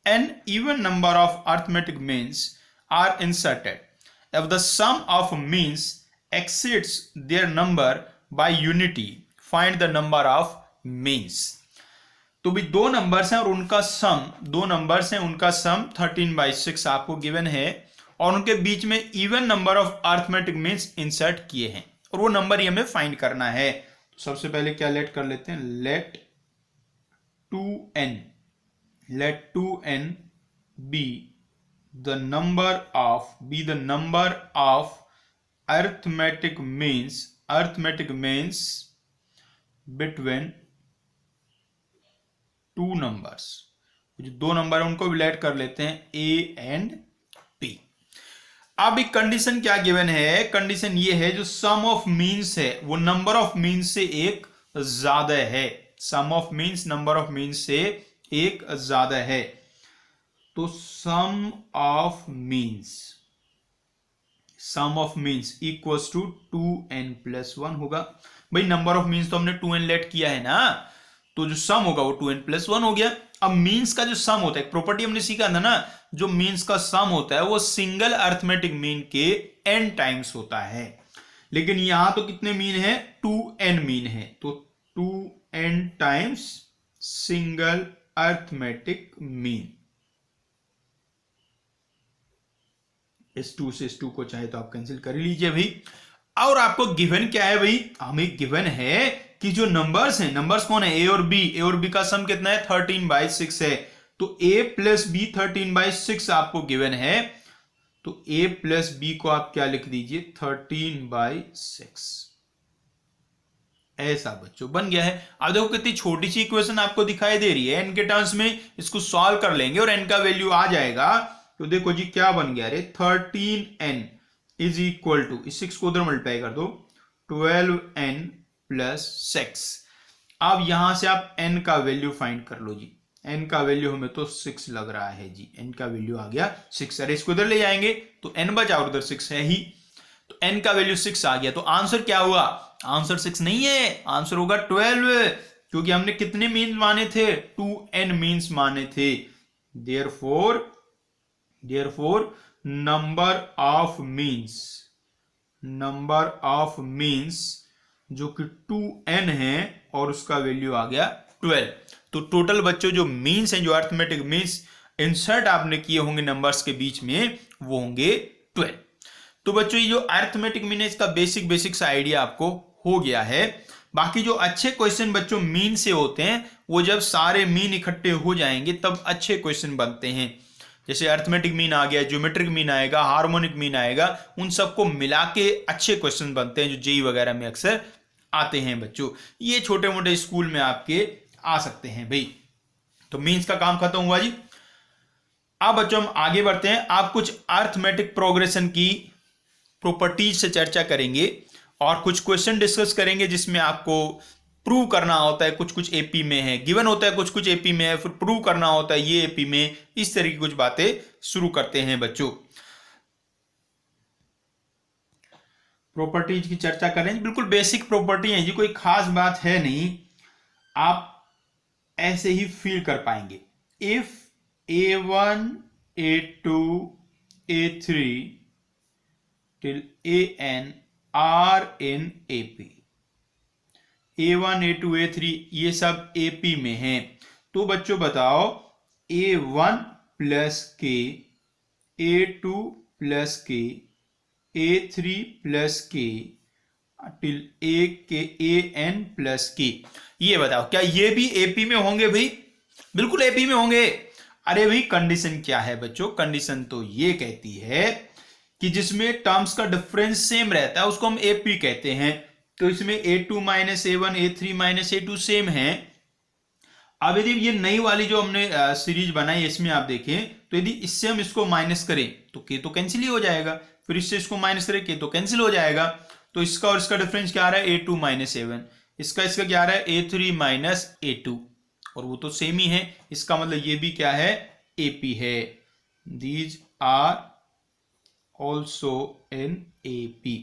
an even number of arithmetic means are inserted. If the sum of means exceeds their number by unity, find the number of means. तो भी दो नंबर्स हैं और उनका सम 13/6 आपको गिवन है और उनके बीच में even number of arithmetic means insert किए हैं और वो नंबर ही हमें फाइंड करना है। तो सबसे पहले क्या लेट कर लेते हैं, late 2n be the number of arithmetic means between two numbers। जो दो नंबर है उनको भी लेट कर लेते हैं a एंड p। अब एक कंडीशन क्या गिवन है, कंडीशन ये है जो सम ऑफ मीन्स है वो नंबर ऑफ मीन्स से एक ज्यादा है, sum of means number of means से एक ज्यादा है। तो sum of means equals to 2n plus 1 होगा। भाई नंबर ऑफ मीन्स तो हमने 2n लेट किया है ना, तो जो सम होगा वो 2n प्लस 1 हो गया। अब मीन्स का जो सम होता है, प्रॉपर्टी हमने सीखा था ना, जो मीन्स का सम होता है वो सिंगल अरिथमेटिक मीन के n टाइम्स होता है, लेकिन यहां तो कितने मीन है, 2n मीन है, तो 2n times single arithmetic mean. इस 2 से इस 2 को चाहे तो आप कैंसिल कर लीजिए भाई। और आपको गिवन क्या है भाई, हमें गिवन है कि जो नंबर्स हैं, नंबर्स कौन है, ए और बी का सम कितना है 13/6 है, तो a प्लस बी 13/6 आपको गिवन है, तो a प्लस बी को आप क्या लिख दीजिए 13/6। ऐसा बच्चों बन गया है। अब देखो कितनी छोटी सी इक्वेशन आपको दिखाई दे रही है, n के टर्म्स में इसको सॉल्व कर लेंगे और n का वैल्यू आ जाएगा। तो देखो जी क्या बन गया रे, 13n इज इक्वल टू, इस 6 को उधर मल्टीप्लाई कर दो, 12n प्लस 6। अब यहां से आप n का वैल्यू फाइंड कर लो जी, n का वैल्यू हमें तो 6 लग रहा है जी, n का वैल्यू आ गया 6। अरे इसको इधर ले जाएंगे तो n बचा और उधर 6 है ही, तो n का वैल्यू 6 आ गया। तो आंसर क्या हुआ, आंसर 6 नहीं है, आंसर होगा 12, क्योंकि हमने कितने मीन्स माने थे, 2n मीन्स माने थे। देयरफॉर नंबर ऑफ मीन्स जो कि 2n है और उसका वैल्यू आ गया 12। तो टोटल बच्चों जो मीन्स हैं, जो अरिथमेटिक मीन्स इंसर्ट आपने किए होंगे नंबर्स के बीच में, वो होंगे 12। तो बच्चों ये जो अरिथमेटिक मीन है इसका बेसिक सा आइडिया आपको हो गया है। बाकी जो अच्छे क्वेश्चन बच्चों मीन से होते हैं वो जब सारे मीन इकट्ठे हो जाएंगे तब अच्छे क्वेश्चन बनते हैं। जैसे अरिथमेटिक मीन आ गया, ज्योमेट्रिक मीन आएगा, हार्मोनिक मीन आएगा, उन सबको मिला के अच्छे क्वेश्चन बनते हैं जो जेईई वगैरह में अक्सर आते हैं बच्चों। ये छोटे मोटे स्कूल में आपके आ सकते हैं भाई। तो मीन्स का काम खत्म हुआ जी। अब बच्चों हम आगे बढ़ते हैं। आप कुछ अरिथमेटिक प्रोग्रेशन की प्रॉपर्टीज से चर्चा करेंगे और कुछ क्वेश्चन डिस्कस करेंगे जिसमें आपको प्रूव करना होता है। कुछ एपी में है, गिवन होता है, कुछ एपी में है, फिर प्रूव करना होता है ये एपी में। इस तरह की कुछ बातें शुरू करते हैं बच्चों। प्रॉपर्टीज की चर्चा करें, बिल्कुल बेसिक प्रॉपर्टी है जी, कोई खास बात है नहीं, आप ऐसे ही फील कर पाएंगे। If A1 A2 A3 till AN are in AP, A1 A2 A3 ये सब AP में हैं, तो बच्चों बताओ A1 प्लस के, A2 प्लस के, A3 प्लस के टिल A के AN प्लस के, ये बताओ क्या ये भी AP में होंगे भाई? बिल्कुल AP में होंगे। अरे भाई कंडीशन क्या है बच्चों? कंडीशन तो ये कहती है कि जिसमें टर्म्स का डिफरेंस सेम रहता है उसको हम AP कहते हैं। तो इसमें A2 minus A1 A3 minus A2 same है। अब यदि ये नई वाली जो हमने सीरीज बनाई इसमें आप देखें तो यदि इससे हम इसको माइनस करें तो K तो कैंसिल ही हो जाएगा, फिर इससे इसको माइनस करें K तो कैंसिल हो जाएगा। तो इसका और इसका डिफरेंस क्या आ रहा है? A2 minus A1। इसका क्या आ रहा है? A3 माइनस A2, और वो तो सेम ही है। इसका मतलब ये भी क्या है? AP है। These are also in AP।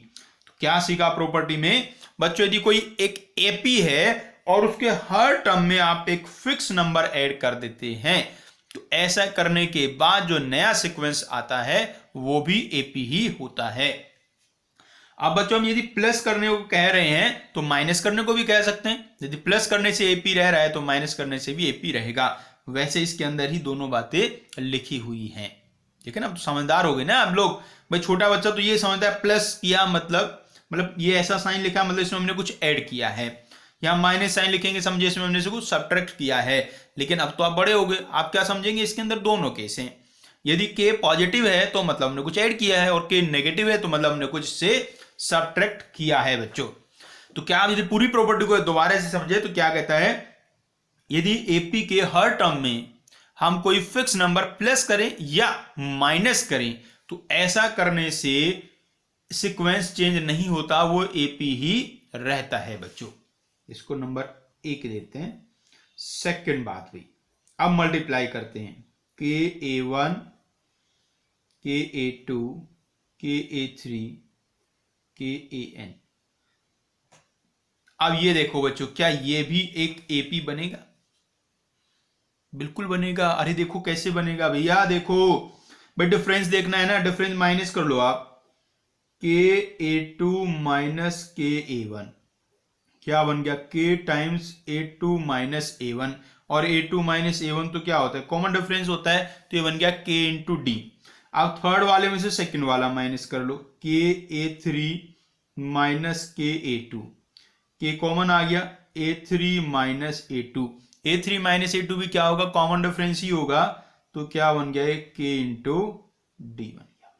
तो क्या सीखा प्रॉपर्टी में बच्चों? यदि कोई एक AP है और उसके हर टर्म में आप एक फिक्स नंबर ऐड कर देते हैं तो ऐसा करने के बाद जो नया सीक्वेंस आता है वो भी AP ही होता है। अब बच्चों हम यदि प्लस करने को कह रहे हैं तो माइनस करने को भी कह सकते हैं। यदि प्लस करने से AP रह रहा है तो माइनस करने से भी AP रहेगा। वैसे इसके अंदर ही दोनों बातें लिखी हुई हैं। ठीक है ना? अब तो समझदार हो गए ना आप लोग। भाई छोटा बच्चा तो ये समझता है प्लस किया मतलब ये ऐसा साइन लिखा मतलब इसमें हमने कुछ ऐड किया है। यहाँ माइनस साइन लिखेंगे समझे इसमें हमने से कुछ सब्ट्रैक्ट किया है। लेकिन अब तो आप बड़े हो गए, आप क्या समझेंगे? इसके अंदर दोनों केस हैं। यदि K पॉजिटिव है तो मतलब हमने कुछ ऐड किया है, और K नेगेटिव है तो मतलब हमने कुछ से सब्ट्रैक्ट किया है बच्चों। तो क्या आप यदि पूरी प्रॉपर्टी को दोबारा से समझे तो क्या कहता है? यदि AP के हर टर्म में हम कोई फिक्स नंबर प्लस करें या माइनस करें तो ऐसा करने से सीक्वेंस चेंज नहीं होता, वो AP ही रहता है बच्चों। इसको नंबर 1 देते हैं। सेकंड बात हुई, अब मल्टीप्लाई करते हैं। KA1 KA2 KA3 KAN। अब ये देखो बच्चों, क्या ये भी एक AP बनेगा? बिल्कुल बनेगा। अरे देखो कैसे बनेगा भैया, देखो भाई डिफरेंस देखना है ना, डिफरेंस माइनस कर लो आप। KA2 माइनस KA1 क्या बन गया? K times A2 minus A1, और A2 माइनस A1 तो क्या होता है? कॉमन डिफरेंस होता है, तो ये बन गया K इंटू डी। अब थर्ड वाले में से सेकंड वाला माइनस कर लो, KA3 minus KA2, K common आ गया, A3 minus A2। A3 minus A2 भी क्या होगा? कॉमन डिफरेंस ही होगा, तो क्या बन गया? K इंटू डी बन गया।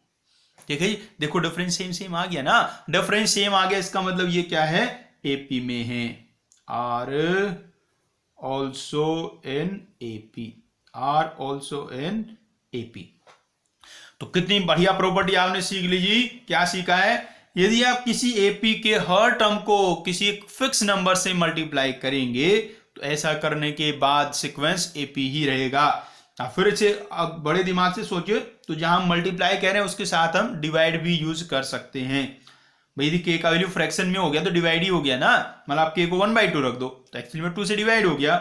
ठीक है जी, देखो डिफरेंस सेम आ गया ना। डिफरेंस सेम आ गया, इसका मतलब ये क्या है? AP में है। Are also in AP, are also in AP। तो कितनी बढ़िया प्रॉपर्टी आपने सीख ली जी। क्या सीखा है? यदि आप किसी AP के हर टर्म को किसी एक फिक्स नंबर से मल्टीप्लाई करेंगे तो ऐसा करने के बाद सीक्वेंस AP ही रहेगा। फिर इसे अब बड़े दिमाग से सोचिए, तो जहां हम मल्टीप्लाई कह रहे हैं उसके साथ हम डिवाइड भी यूज कर सकते हैं। भाई यदि K का वैल्यू फ्रैक्शन में हो गया तो डिवाइड ही हो गया ना, मतलब आप K को 1/2 रख दो तो एक्चुअली में 2 से डिवाइड हो गया।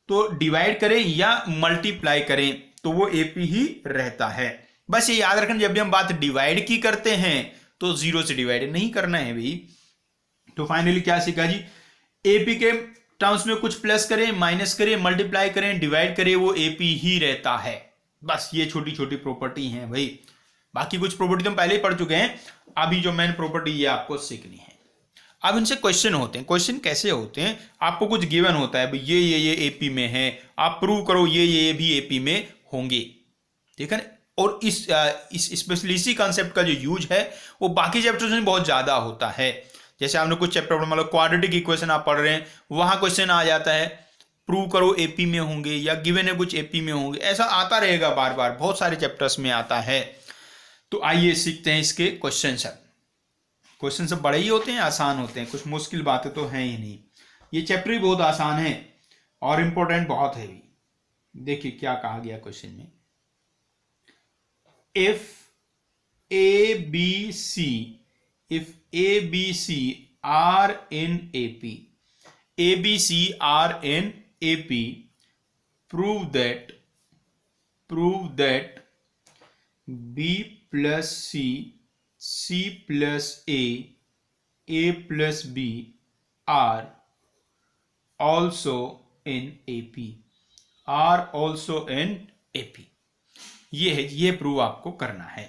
तो डिवाइड करें या मल्टीप्लाई करें तो वो AP ही रहता है। बस ये याद रखना, जब भी हम बात डिवाइड की करते हैं तो 0 से डिवाइड नहीं करना है भाई। तो फाइनली क्या सीखा जी? AP के टर्म्स में कुछ प्लस करें, माइनस करें, मल्टीप्लाई करें, डिवाइड करें, वो AP ही रहता है। बस ये छोटी छोटी प्रॉपर्टी हैं भाई। बाकी कुछ प्रॉपर्टी तो हम पहले ही पढ़ चुके हैं, अभी जो मेन प्रॉपर्टी ये आपको सीखनी है। अब इनसे क्वेश्चन होते हैं। क्वेश्चन कैसे होते हैं, आपको कुछ गिवन होता है, भाई ये एपी में है, आप प्रूव करो ये भी एपी में होंगे, ठीक है ना। और इस स्पेशली इसी कॉन्सेप्ट का जो यूज है वो बाकी चैप्टर्स में बहुत ज्यादा होता है। जैसे आपने कुछ चैप्टर मतलब क्वाड्रेटिक इक्वेशन आप पढ़ रहे हैं, वहां क्वेश्चन आ जाता है प्रूव करो एपी में होंगे, या गिवन है कुछ एपी में होंगे, ऐसा आता रहेगा बार बार, बहुत सारे चैप्टर्स में आता है। तो आइए सीखते हैं इसके क्वेश्चन सब। क्वेश्चन सब बड़े ही होते हैं, आसान होते हैं, कुछ मुश्किल बातें तो हैं ही नहीं। ये चैप्टर भी बहुत आसान है और इंपॉर्टेंट बहुत है भी। देखिए क्या कहा गया क्वेश्चन में, if A B C are in AP, A B C are in AP, prove that B plus C plus A plus B are also in AP, ये है, ये प्रूव आपको करना है।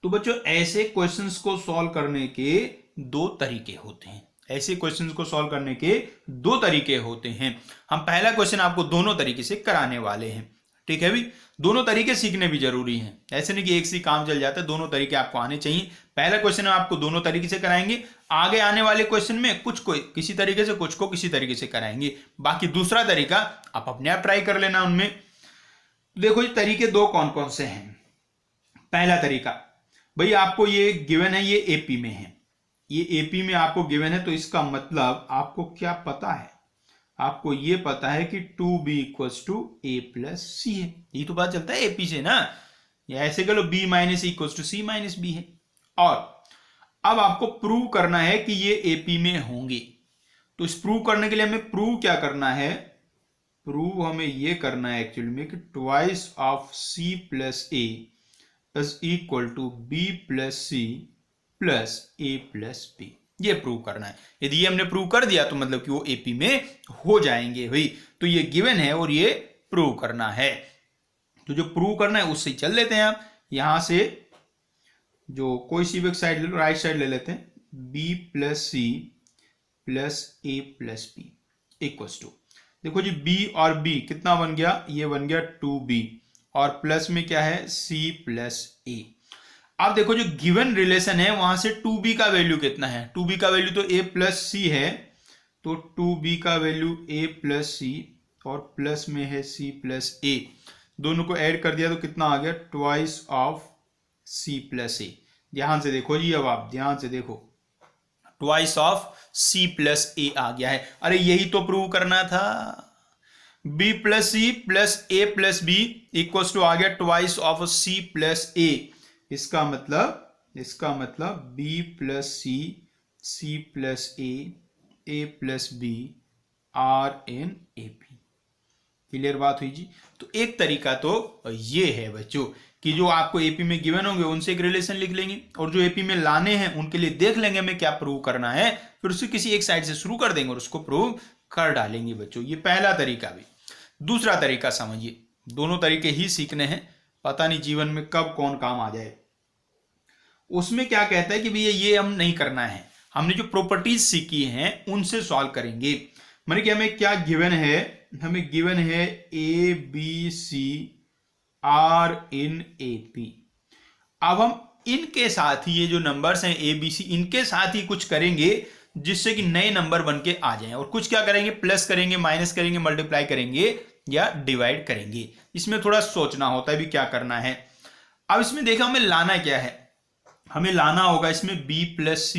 तो बच्चों ऐसे क्वेश्चंस को सॉल्व करने के दो तरीके होते हैं, ऐसे क्वेश्चंस को सॉल्व करने के दो तरीके होते हैं। हम पहला क्वेश्चन आपको दोनों तरीके से कराने वाले हैं, ठीक है भी। दोनों तरीके सीखने भी जरूरी हैं, ऐसे नहीं कि एक से काम चल जाता है, दोनों तरीके आपको आने चाहिए। पहला क्वेश्चन हम आपको दोनों तरीके से कराएंगे, आगे आने वाले क्वेश्चन में कुछ को किसी तरीके से, कुछ को किसी तरीके से कराएंगे। बाकी दूसरा तरीका आप अपने आप ट्राई कर लेना उनमें। देखो ये तरीके दो कौन कौन से हैं। पहला तरीका, भाई आपको ये गिवन है, ये एपी में है, ये एपी में आपको गिवन है, तो इसका मतलब आपको क्या पता है, आपको ये पता है कि 2b equals to A plus C है। ये तो पता चलता है एपी से ना, या ऐसे कह लो b minus equals to C minus B है। और अब आपको प्रूव करना है कि ये एपी में होंगे। तो इस प्रूव करने के लिए हमें प्रूव क्या करना है, प्रूव हमें ये करना है एक्चुअली में कि twice of C plus A is equal to B plus C plus A plus B, ये प्रूव करना है। यदि ये हमने प्रूव कर दिया तो मतलब कि वो एपी में हो जाएंगे भाई। तो ये गिवन है और ये प्रूव करना है। तो जो प्रूव करना है उससे चल लेते हैं आप, यहां से जो कोई सी भी साइड ले लो, राइट साइड ले लेते हैं, B plus C plus A plus B equals to, देखो जी बी और बी कितना बन गया, ये बन गया 2b, और प्लस में क्या है c प्लस ए। अब देखो जो गिवन रिलेशन है वहां से 2b का वैल्यू कितना है, 2b का वैल्यू तो a प्लस सी है, तो 2b का वैल्यू a प्लस सी और प्लस में है c प्लस ए, दोनों को ऐड कर दिया तो कितना आ गया, twice of c plus A. ध्यान से देखो जी, अब आप ध्यान से देखो, twice of c plus A आ गया है। अरे यही तो प्रूव करना था, b plus C plus A plus B equals to आ गया twice of c plus A. इसका मतलब b plus C plus A plus B are in A P. Clear बात हुई जी। तो एक तरीका तो ये है बच्चों कि जो आपको एपी में गिवन होंगे उनसे एक रिलेशन लिख लेंगे, और जो एपी में लाने हैं उनके लिए देख लेंगे हमें क्या प्रूव करना है, फिर उसे किसी एक साइड से शुरू कर देंगे और उसको प्रूव कर डालेंगे बच्चों। ये पहला तरीका भी। दूसरा तरीका समझिए, दोनों तरीके ही सीखने हैं, पता नहीं जीवन में कब कौन काम आ जाए। उसमें क्या कहता है कि भैया ये हम नहीं करना है, हमने जो प्रॉपर्टीज सीखी हैं उनसे सॉल्व करेंगे। माने कि हमें क्या गिवन है, हमें गिवन है A B C are in A P. अब हम इनके साथ ही ये जो नंबर्स हैं ए बी सी, इनके साथ ही कुछ करेंगे जिससे कि नए नंबर बन के आ जाएं, और कुछ क्या करेंगे, प्लस करेंगे, माइनस करेंगे, मल्टीप्लाई करेंगे या डिवाइड करेंगे। इसमें थोड़ा सोचना होता है भी क्या करना है। अब इसमें देखा हमें लाना क्या है, हमें लाना होगा इसमें b प्लस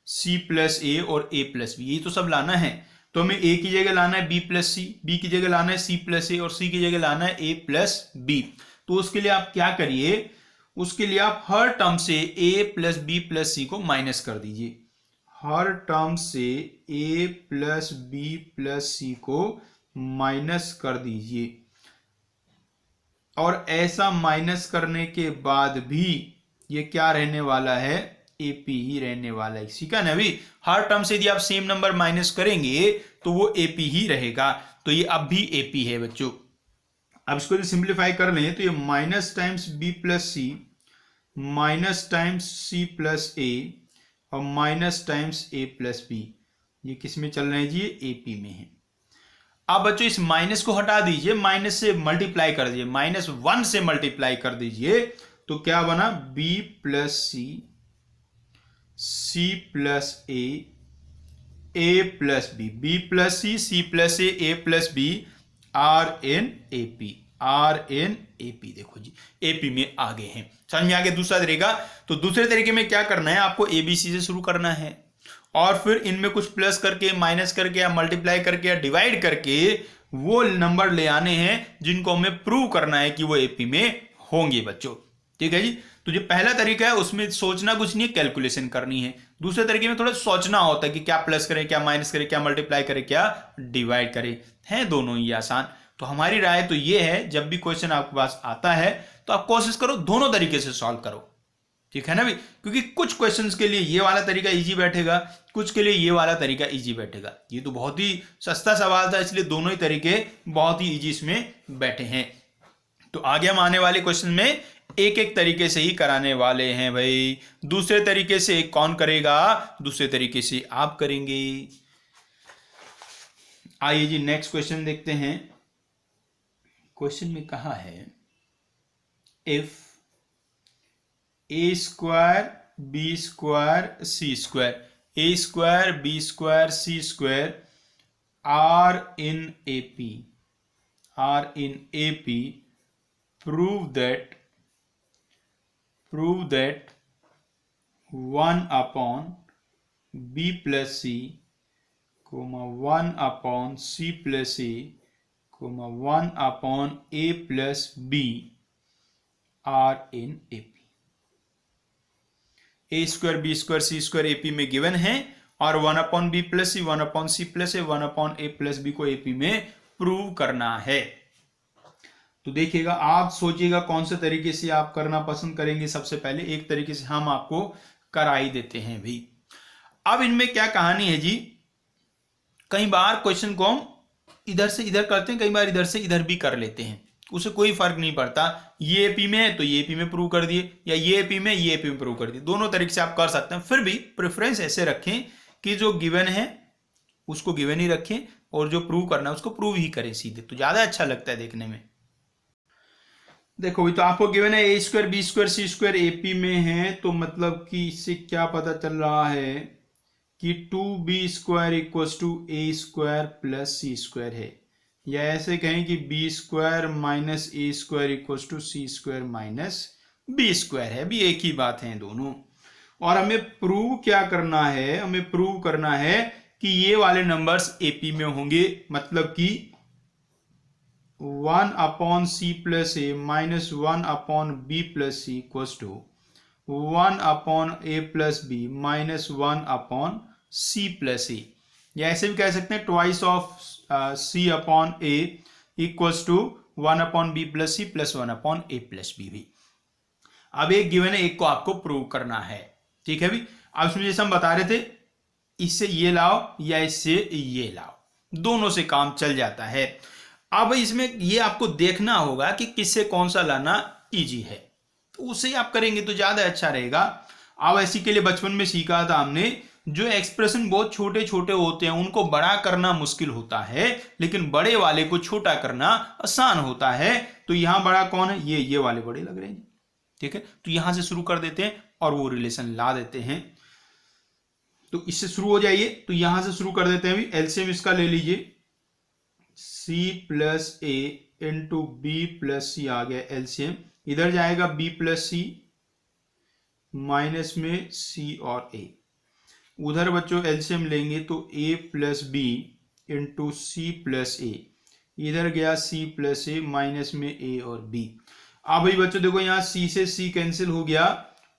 सी प्लस ए और a प्लस बी, यही तो सब लाना है। तो हमें a की जगह लाना है b प्लस सी, b की जगह लाना है c प्लस ए और c की जगह लाना है a प्लस बी। तो उसके लिए आप क्या करिए, उसके लिए आप हर टर्म से a प्लस बी प्लस सी को माइनस कर दीजिए, हर टर्म से a प्लस बी प्लस सी को माइनस कर दीजिए। और ऐसा माइनस करने के बाद भी ये क्या रहने वाला है, एपी ही रहने वाला है। ठीक है ना, अभी हर टर्म से यदि आप सेम नंबर माइनस करेंगे तो वो एपी ही रहेगा। तो ये अब भी एपी है बच्चों। अब इसको यदि सिंप्लीफाई कर लें तो ये माइनस टाइम्स बी प्लस सी माइनस टाइम्स सी प्लस ए और माइनस टाइम्स ए प्लस बी, ये किस में चल रहे हैं जी? ये एपी में है। अब बच्चों इस माइनस को हटा दीजिए, माइनस से मल्टीप्लाई कर दीजिए, -1 से मल्टीप्लाई कर दीजिए, तो क्या बना? B plus C, C plus A plus B plus C plus A plus B, are in A P, are in A P. देखो जी एपी में आ गए हैं। समझ में आ गया दूसरा तरीका? तो दूसरे तरीके में क्या करना है, आपको एबीसी से शुरू करना है और फिर इनमें कुछ प्लस करके, माइनस करके या मल्टीप्लाई करके या डिवाइड करके वो नंबर ले आने हैं जिनको हमें प्रूव करना है कि वो एपी में होंगे बच्चों। ठीक है जी। तो जो पहला तरीका है उसमें सोचना कुछ नहीं है, कैलकुलेशन करनी है। दूसरे तरीके में थोड़ा सोचना होता है कि क्या प्लस करें, क्या माइनस करें, क्या मल्टीप्लाई करें, क्या डिवाइड करें। हैं दोनों ही आसान। तो हमारी राय तो ये है, जब भी क्वेश्चन आपके पास आता है तो आप कोशिश करो दोनों तरीके से सॉल्व करो। ठीक है ना भी? क्योंकि कुछ क्वेश्चंस के लिए ये वाला तरीका इजी बैठेगा, कुछ के लिए ये वाला तरीका इजी बैठेगा। ये तो बहुत ही सस्ता सवाल था, इसलिए दोनों ही तरीके बहुत ही इजी इसमें बैठे हैं। तो आगे हम आने वाले क्वेश्चन में एक एक तरीके से ही कराने वाले हैं भाई। दूसरे तरीके से कौन करेगा? दूसरे तरीके से आप करेंगे। आइए जी नेक्स्ट क्वेश्चन देखते हैं। क्वेश्चन में कहा है, if A square B square C square, A square B square C square are in AP, are in AP, prove that 1 upon b plus c, 1 upon c plus a, 1 upon a plus b are in AP। A square B square C square AP में गिवन है और 1 upon B plus C, 1 upon C plus A, 1 upon A plus B को एपी में प्रूव करना है। तो देखिएगा, आप सोचिएगा कौन से तरीके से आप करना पसंद करेंगे। सबसे पहले एक तरीके से हम आपको करा ही देते हैं भी। अब इनमें क्या कहानी है जी, कई बार क्वेश्चन को हम इधर से इधर करते हैं, कई बार इधर से इधर भी कर लेते हैं, उसे कोई फर्क नहीं पड़ता। ये एपी में है तो ये एपी में प्रूव कर दिए, या ये एपी में ये एपी में प्रूव कर दिए, दोनों तरीके से आप कर सकते हैं। फिर भी प्रेफरेंस ऐसे रखें कि जो गिवन है उसको गिवन ही रखें और जो प्रूव करना है उसको प्रूव ही करें सीधे, तो ज्यादा अच्छा लगता है देखने में। देखो भी, तो आपको गिवन है a square B square C square AP में है, तो मतलब कि इससे क्या पता चल रहा है कि 2b square equals to A square plus C square है, या ऐसे कहें कि B square minus A square equals to C square minus B square है, भी एक ही बात है दोनों। और हमें प्रूव क्या करना है, हमें प्रूव करना है कि ये वाले नंबर्स एपी में होंगे, मतलब कि 1 upon C plus a minus 1 upon B plus c equals to 1 upon A plus b minus 1 upon C plus a, या ऐसे भी कह सकते हैं twice of c upon a equals to 1 upon B plus C plus 1 upon A plus b भी। अब एक गिवन है, एक को आपको प्रूव करना है। ठीक है भी? अब इसमें जैसे हम बता रहे थे, इससे ये लाओ या इससे ये लाओ, दोनों से काम चल जाता है। अब इसमें ये आपको देखना होगा कि किससे कौन सा लाना इजी है, तो उसे ही आप करेंगे तो ज्यादा अच्छा रहेगा। अब ऐसी के लिए बचपन में सीखा था हमने, जो एक्सप्रेशन बहुत छोटे छोटे होते हैं उनको बड़ा करना मुश्किल होता है, लेकिन बड़े वाले को छोटा करना आसान होता है। तो यहां बड़ा कौन है? ये वाले बड़े लग रहे हैं। ठीक है, तो यहां से शुरू कर देते हैं और वो रिलेशन ला देते हैं। तो इससे शुरू हो जाइए, तो यहां से शुरू कर देते हैं। अभी एलसीएम इसका ले लीजिए, c प्लस ए इंटू बी प्लस सी आ गया एलसीएम। इधर जाएगा b प्लस सी, माइनस में c और a। उधर बच्चों एलसीएम लेंगे तो a plus b into c plus a. इधर गया c प्लस ए, माइनस में a और b। अब भाई बच्चों देखो, यहाँ c से c कैंसिल हो गया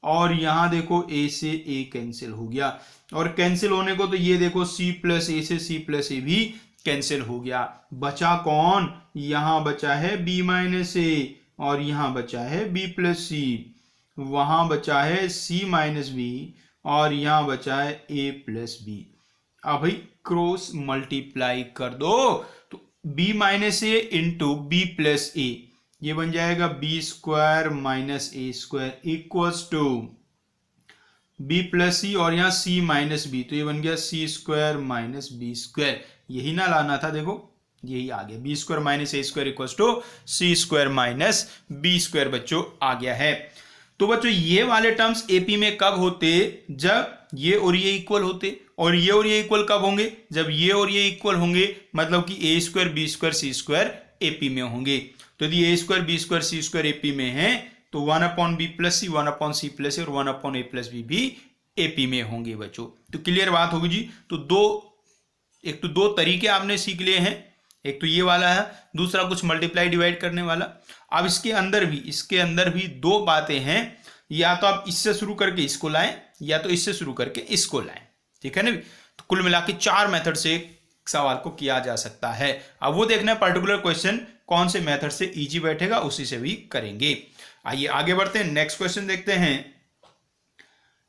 और यहाँ देखो a से a कैंसिल हो गया, और कैंसिल होने को तो ये देखो c प्लस ए से c प्लस ए भी कैंसिल हो गया। बचा कौन? यहां बचा है b माइनस ए और यहां बचा है b प्लस सी, वहां बचा है c माइनस बी और यहां बचा है a प्लस बी। अब भाई क्रॉस मल्टीप्लाई कर दो, तो b minus a into b plus a, ये बन जाएगा b square minus A square equals to B plus c, और यहाँ सी माइनस बी, तो ये बन गया c square minus B square. यही ना लाना था, देखो यही आ गया, b square minus A square equals to C square minus B square बच्चों आ गया है। तो बच्चों ये वाले टर्म्स एपी में कब होते, जब ये और ये इक्वल होते, और ये इक्वल कब होंगे, जब ये और ये इक्वल होंगे, मतलब कि ए square B square C square AP में होंगे। तो यदि ए square B square C square AP में है तो 1/b प्लस सी, 1/c प्लस सी और 1/a प्लस बी भी एपी में होंगे बच्चों। तो क्लियर बात होगी जी। तो एक तो दो तरीके आपने सीख लिए हैं, एक तो ये वाला है, दूसरा कुछ मल्टीप्लाई डिवाइड करने वाला। अब इसके अंदर भी दो बातें हैं, या तो आप इससे शुरू करके इसको लाएं या तो इससे शुरू करके इसको लाएं, ठीक है ना। तो कुल मिला के 4 मेथड से सवाल को किया जा सकता है। अब वो देखना है पर्टिकुलर क्वेश्चन कौन से मेथड से इजी बैठेगा, उसी से भी करेंगे। आइए आगे बढ़ते हैं, नेक्स्ट क्वेश्चन देखते हैं।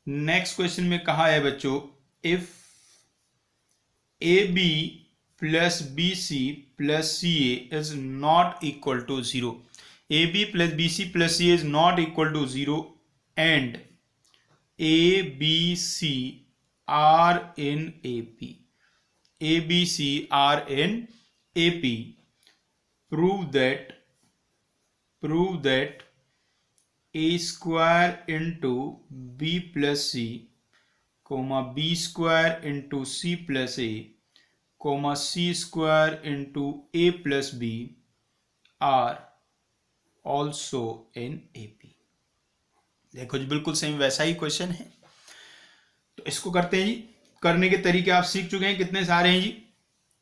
नेक्स्ट क्वेश्चन में कहा है बच्चों, if A B plus B C plus C A is not equal to 0, A B plus B C plus C is not equal to 0 and A B C are in A P, A B C are in A P, prove that a square into b plus c, comma b square into c plus a, comma c square into a plus b are also in AP। देखो जी बिल्कुल सेम वैसा ही क्वेश्चन है। तो इसको करते हैं जी। करने के तरीके आप सीख चुके हैं, कितने सारे हैं जी।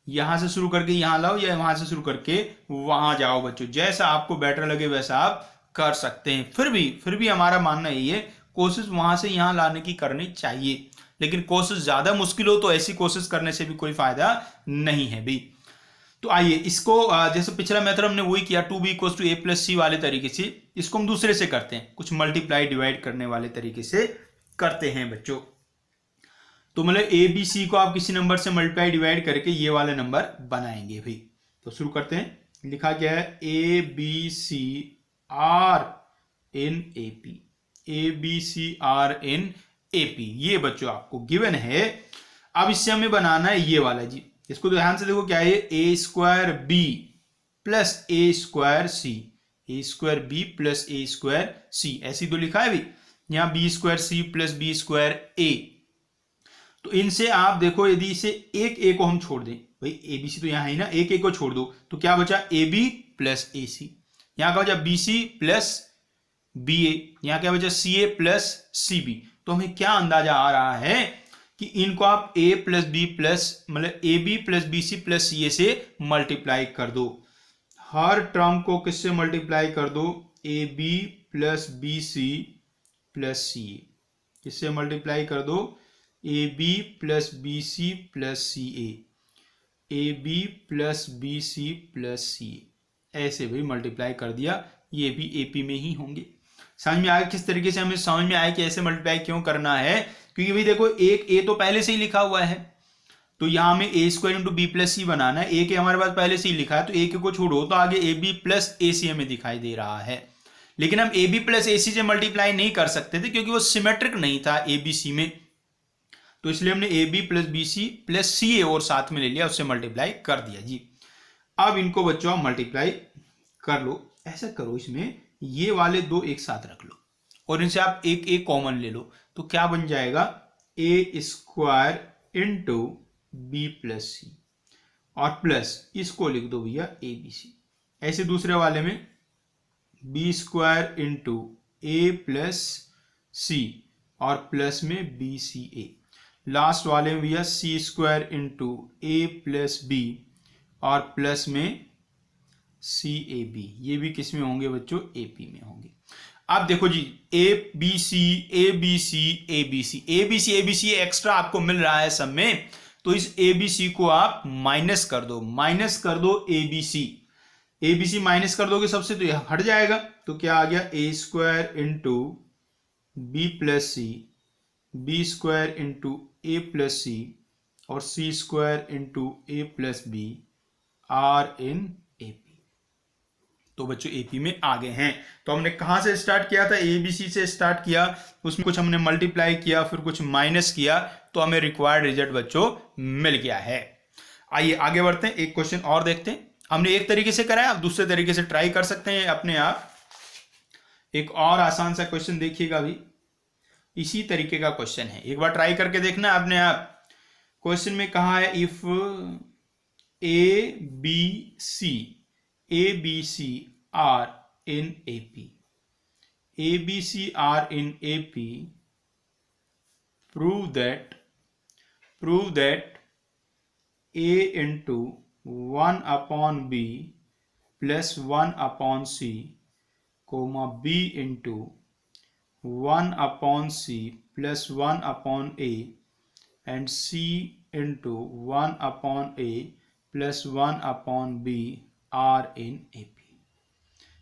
यहां से शुरू करके यहां लाओ या वहां से शुरू करके वहां जाओ बच्चों, जैसा आपको बेटर लगे वैसा आप कर सकते हैं। फिर भी हमारा मानना यही है, कोशिश वहां से यहां लाने की करनी चाहिए, लेकिन कोशिश ज्यादा मुश्किल हो तो ऐसी कोशिश करने से भी कोई फायदा नहीं है भी। तो आइए इसको, जैसे पिछला मेथड हमने वही किया 2b equals to a plus c वाले तरीके से, इसको हम दूसरे से करते हैं, कुछ मल्टीप्लाई डिवाइड करने वाले तरीके से करते हैं बच्चों। तो मतलब ए बी सी को आप किसी नंबर से मल्टीप्लाई डिवाइड करके ये वाले नंबर बनाएंगे भाई। तो शुरू करते हैं, लिखा क्या है, A B C are in A P, A B C are in A P, ये बच्चों आपको गिवन है। अब इससे हमें बनाना है ये वाला जी, इसको ध्यान से देखो क्या है, a square b plus a square c, a square b plus a square c, ऐसी तो लिखा है भी। यहां b square c plus b square a, तो इनसे आप देखो यदि इसे एक ए को हम छोड़ दें, भाई ए बी सी तो यहां है ना, एक ए को छोड़ दो तो क्या बचा, ए बी प्लस ए सी, यहां का बचा बी सी प्लस बी ए, यहां क्या बचा सी ए प्लस सी बी। तो हमें क्या अंदाजा आ रहा है कि इनको आप ए प्लस बी प्लस मतलब a B plus B C plus C a से मल्टीप्लाई कर दो। हर टर्म को किससे मल्टीप्लाई कर दो, A B plus B C plus C A, किससे मल्टीप्लाई कर दो, A B plus B C plus C A B plus B C plus C A, ऐसे भी मल्टीप्लाई कर दिया, ये भी एपी में ही होंगे। समझ में आया किस तरीके से, हमें समझ में आया कि ऐसे मल्टीप्लाई क्यों करना है, क्योंकि भाई देखो एक ए तो पहले से ही लिखा हुआ है, तो यहां में ए स्क्वायर इंटू बी प्लस सी बनाना है, ए के हमारे पास पहले से ही लिखा है, तो ए के को छोड़ो तो आगे ए बी प्लस ए सी हमें दिखाई दे रहा है। लेकिन हम ए बी प्लस ए सी से मल्टीप्लाई नहीं कर सकते थे क्योंकि वो सिमेट्रिक नहीं था ए बी सी में, तो इसलिए हमने a B plus B C plus C a और साथ में ले लिया, उससे मल्टीप्लाई कर दिया जी। अब इनको बच्चों आप मल्टीप्लाई कर लो, ऐसा करो इसमें ये वाले दो एक साथ रख लो और इनसे आप एक एक कॉमन ले लो, तो क्या बन जाएगा, ए square into b plus c और प्लस इसको लिख दो भैया ए बी सी। ऐसे दूसरे वाले में B square into a plus c और प्लस में बी सी ए। लास्ट वाले में भैया सी square into a plus B और प्लस में सी ए बी, ये भी किस में होंगे बच्चों, ए पी में होंगे। अब देखो जी a B c A B c A B c A B c A B c extra आपको मिल रहा है सब में, तो इस ए बी सी को आप माइनस कर दो ए बी सी माइनस कर दोगे सबसे तो यह हट जाएगा, तो क्या आ गया, a square into b plus c, b square into a plus c और c square into a plus B are in A P. तो बच्चों एपी में आगे हैं। तो हमने कहाँ से स्टार्ट किया था, एबीसी से स्टार्ट किया, उसमें कुछ हमने मल्टीप्लाई किया, फिर कुछ माइनस किया, तो हमें रिक्वायर्ड रिजल्ट बच्चों मिल गया है। आइए आगे बढ़ते हैं, एक क्वेश्चन और देखते हैं। हमने एक तरीके से कराया, आप दूसरे तरीके से ट्राई कर सकते हैं अपने आप। एक और आसान सा क्वेश्चन देखिएगा, अभी इसी तरीके का क्वेश्चन है, एक बार ट्राई करके देखना है अपने आप। क्वेश्चन में कहा है if A B C are in AP, A B C are in AP, prove that a into 1 upon b plus 1 upon c comma b into 1 upon c plus 1 upon a and c into 1 upon a plus 1 upon b are in AP।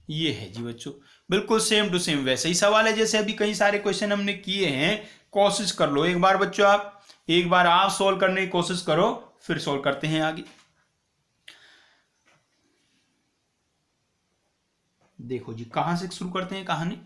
ये है जी बच्चों, बिल्कुल सेम टू सेम वैसे ही सवाल है जैसे अभी कई सारे क्वेश्चन हमने किए हैं। कोशिश कर लो एक बार बच्चों, आप एक बार आप सॉल्व करने की कोशिश करो, फिर सॉल्व करते हैं आगे। देखो जी, कहां से शुरू करते हैं कहानी,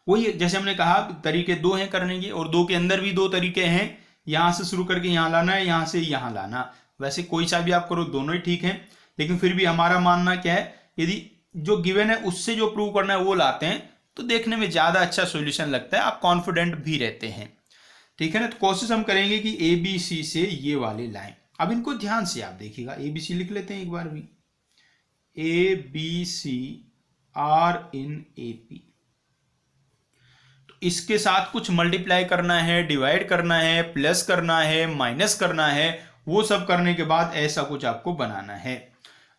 वही जैसे हमने कहा तरीके दो हैं करने के, और दो के अंदर भी दो तरीके हैं, यहां से शुरू करके यहां लाना है, यहां से यहां लाना। वैसे कोई सा भी आप करो, दोनों ही ठीक है, लेकिन फिर भी हमारा मानना क्या है, यदि जो गिवन है उससे जो प्रूव करना है वो लाते हैं तो देखने में ज्यादा अच्छा सॉल्यूशन लगता है, आप कॉन्फिडेंट भी रहते हैं, ठीक है ना। तो कोशिश हम करेंगे कि ए बी सी से ये वाले लाएं। अब इनको ध्यान से आप देखिएगा, ए बी सी लिख लेते हैं एक बार भी, A B C are in A P. तो इसके साथ कुछ मल्टीप्लाई करना है, डिवाइड करना है, प्लस करना है, माइनस करना है, वो सब करने के बाद ऐसा कुछ आपको बनाना है।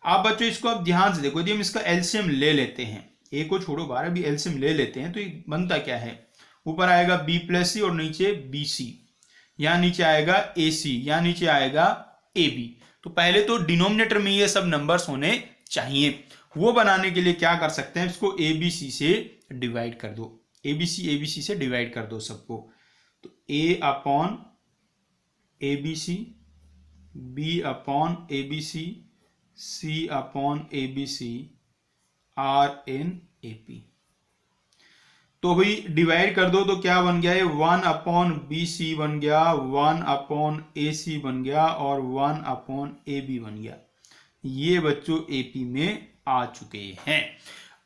आप बच्चों इसको आप ध्यान से देखो, यदि हम इसका एलसीएम ले लेते हैं, ए को छोड़ो 12 भी एलसीएम ले लेते हैं, तो ये बनता क्या है, ऊपर आएगा बी प्लस सी और नीचे बी सी, यहां नीचे आएगा ए सी, यहां नीचे आएगा ए बी। तो पहले तो डिनोमिनेटर में ये सब नंबर्स होने चाहिए, वो बनाने के लिए क्या कर सकते हैं, इसको ए बी सी से डिवाइड कर दो, ए बी सी से डिवाइड कर दो सबको। तो a upon a B c, b upon a B c, c upon a B C, are in A P. तो भाई डिवाइड कर दो तो क्या बन गया, ये 1 अपॉन बी सी बन गया, 1 अपॉन ए सी बन गया और 1 अपॉन ए बी बन गया। ये बच्चों एपी में आ चुके हैं।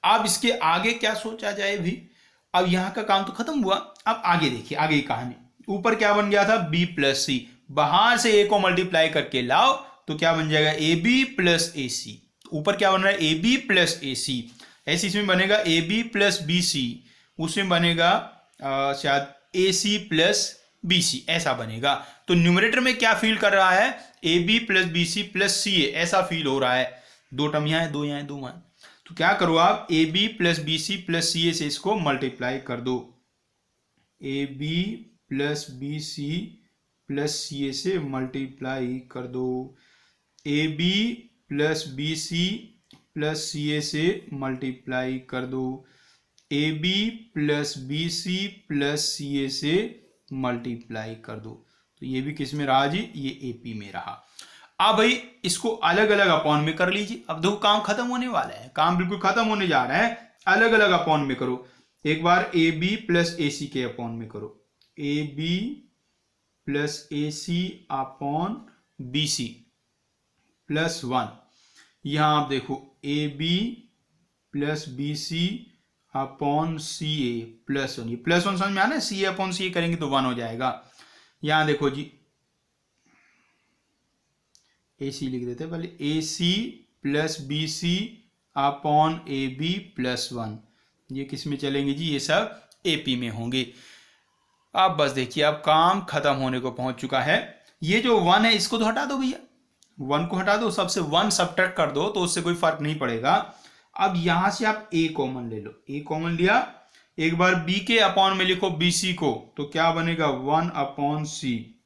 अब इसके आगे क्या सोचा जाए भी, अब यहां का काम तो खत्म हुआ, अब आगे देखिए, आगे की कहानी। ऊपर क्या बन गया था, बी प्लस सी, बाहर से ए को मल्टीप्लाई करके लाओ तो क्या बन जाएगा, ए बी प्लस ए सी। ऊपर क्या बन रहा है, ए बी प्लस ए सी, ऐसे इसमें बनेगा A B plus B C, उसमें बनेगा शायद ए सी प्लस बी सी, ऐसा बनेगा। तो न्यूमरेटर में क्या फील कर रहा है, A B plus B C plus C a, ऐसा फील हो रहा है। दो टर्म यहाँ है, दो यहाँ है, दो वहां। तो क्या करो आप, a B plus B C plus C a से इसको मल्टीप्लाई कर दो, A B plus B C plus C a से मल्टीप्लाई कर दो, A B plus B C plus C a से मल्टीप्लाई कर दो, A B plus B C plus C a से मल्टीप्लाई कर दो। तो ये भी किस में रहा जी, ये एपी में रहा। अब भाई इसको अलग अलग अपॉन में कर लीजिए। अब देखो काम खत्म होने वाला है, काम बिल्कुल खत्म होने जा रहा है। अलग अलग अपॉन में करो, एक बार ए बी प्लस ए सी के अपॉन में करो, A B plus A C upon B C plus 1। यहां आप देखो A B plus B C upon C A plus 1, ये प्लस 1 समझ में आना है, सी ए अपॉन सी ए करेंगे तो 1 हो जाएगा। यहां देखो जी, ए सी लिख देते हैं पहले, a c plus B C upon a B plus 1, ये किस में चलेंगे जी, ये सब एपी में होंगे। अब बस देखिए, अब काम खत्म होने को पहुंच चुका है। ये जो 1 है इसको तो हटा दो भैया, 1 को हटा दो, सबसे 1 सब्ट्रैक्ट कर दो तो उससे कोई फर्क नहीं पड़ेगा। अब यहां से आप ए कॉमन ले लो, ए कॉमन लिया, एक बार बी के अपॉन में लिखो बी सी को, तो क्या बनेगा 1 अपॉन सी,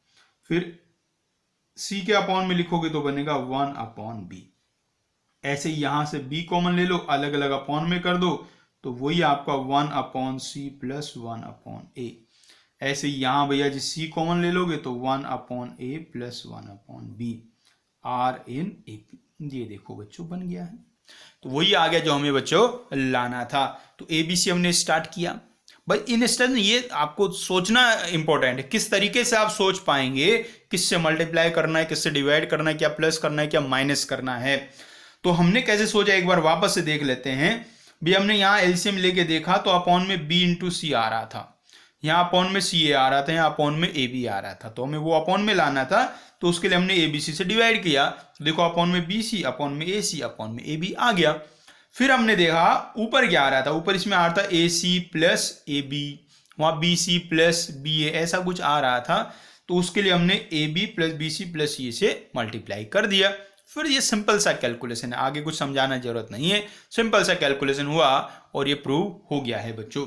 फिर सी के अपॉन में लिखोगे तो बनेगा 1 अपॉन बी। ऐसे यहां से बी कॉमन ले लो, अलग अलग अपॉन में कर दो, तो वही आपका 1 अपॉन सी प्लस 1 अपॉन ए। ऐसे यहां भैया जी सी कॉमन ले लोगे तो 1 upon A plus 1 upon B, are in A P. ये देखो बच्चों बन गया है। तो वही आ गया जो हमें बच्चों लाना था। तो ABC हमने स्टार्ट किया। भाई इन स्टेप में ये आपको सोचना इंपॉर्टेंट है, किस तरीके से आप सोच पाएंगे, किससे मल्टीप्लाई करना है, किससे डिवाइड करना है, क्या प्लस करना है, क्या माइनस करना है। तो हमने कैसे सोचा एक बार वापस से देख लेते हैं। भी हमने यहाँ एलसीएम लेके देखा तो अपॉन में B इंटू सी आ रहा था, यहाँ अपॉन में CA आ रहा था, यहाँ अपॉन में AB आ रहा था। तो हमें वो अपॉन में लाना था, तो उसके लिए हमने ABC से डिवाइड किया। देखो अपॉन में BC, अपॉन में AC, अपॉन में AB आ गया। फिर हमने देखा ऊपर क्या आ रहा था, ऊपर इसमें आ रहा था AC प्लस AB, वहाँ BC प्लस BA, ऐसा कुछ आ रहा था। तो उसके लिए हमने AB plus BC plus CA से मल्टीप्लाई कर दिया। फिर ये सिंपल सा कैलकुलेशन है, आगे कुछ समझाना जरूरत नहीं है, सिंपल सा कैलकुलेशन हुआ और ये प्रूव हो गया है बच्चों।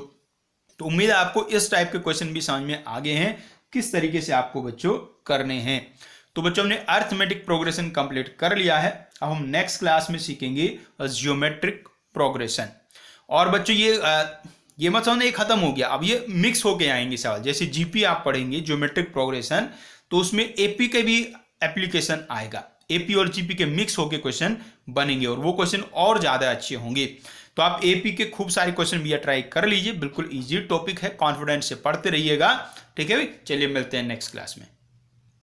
तो उम्मीद है आपको इस टाइप के क्वेश्चन भी समझ में आ गए हैं, किस तरीके से आपको बच्चों करने हैं। तो बच्चों हमने अर्थमेटिक प्रोग्रेशन कंप्लीट कर लिया है। अब हम नेक्स्ट क्लास में सीखेंगे जियोमेट्रिक प्रोग्रेशन। और बच्चों ये मत समझना ये खत्म हो गया, अब ये मिक्स होके आएंगे सवाल। जैसे जीपी आप पढ़ेंगे ज्योमेट्रिक प्रोग्रेशन, तो उसमें एपी के भी एप्लीकेशन आएगा, एपी और जीपी के मिक्स होके क्वेश्चन बनेंगे और वो क्वेश्चन और ज्यादा अच्छे होंगे। तो आप एपी के खूब सारे क्वेश्चन भी ट्राई कर लीजिए, बिल्कुल इजी टॉपिक है, कॉन्फिडेंस से पढ़ते रहिएगा। ठीक है भाई, चलिए मिलते हैं नेक्स्ट क्लास में।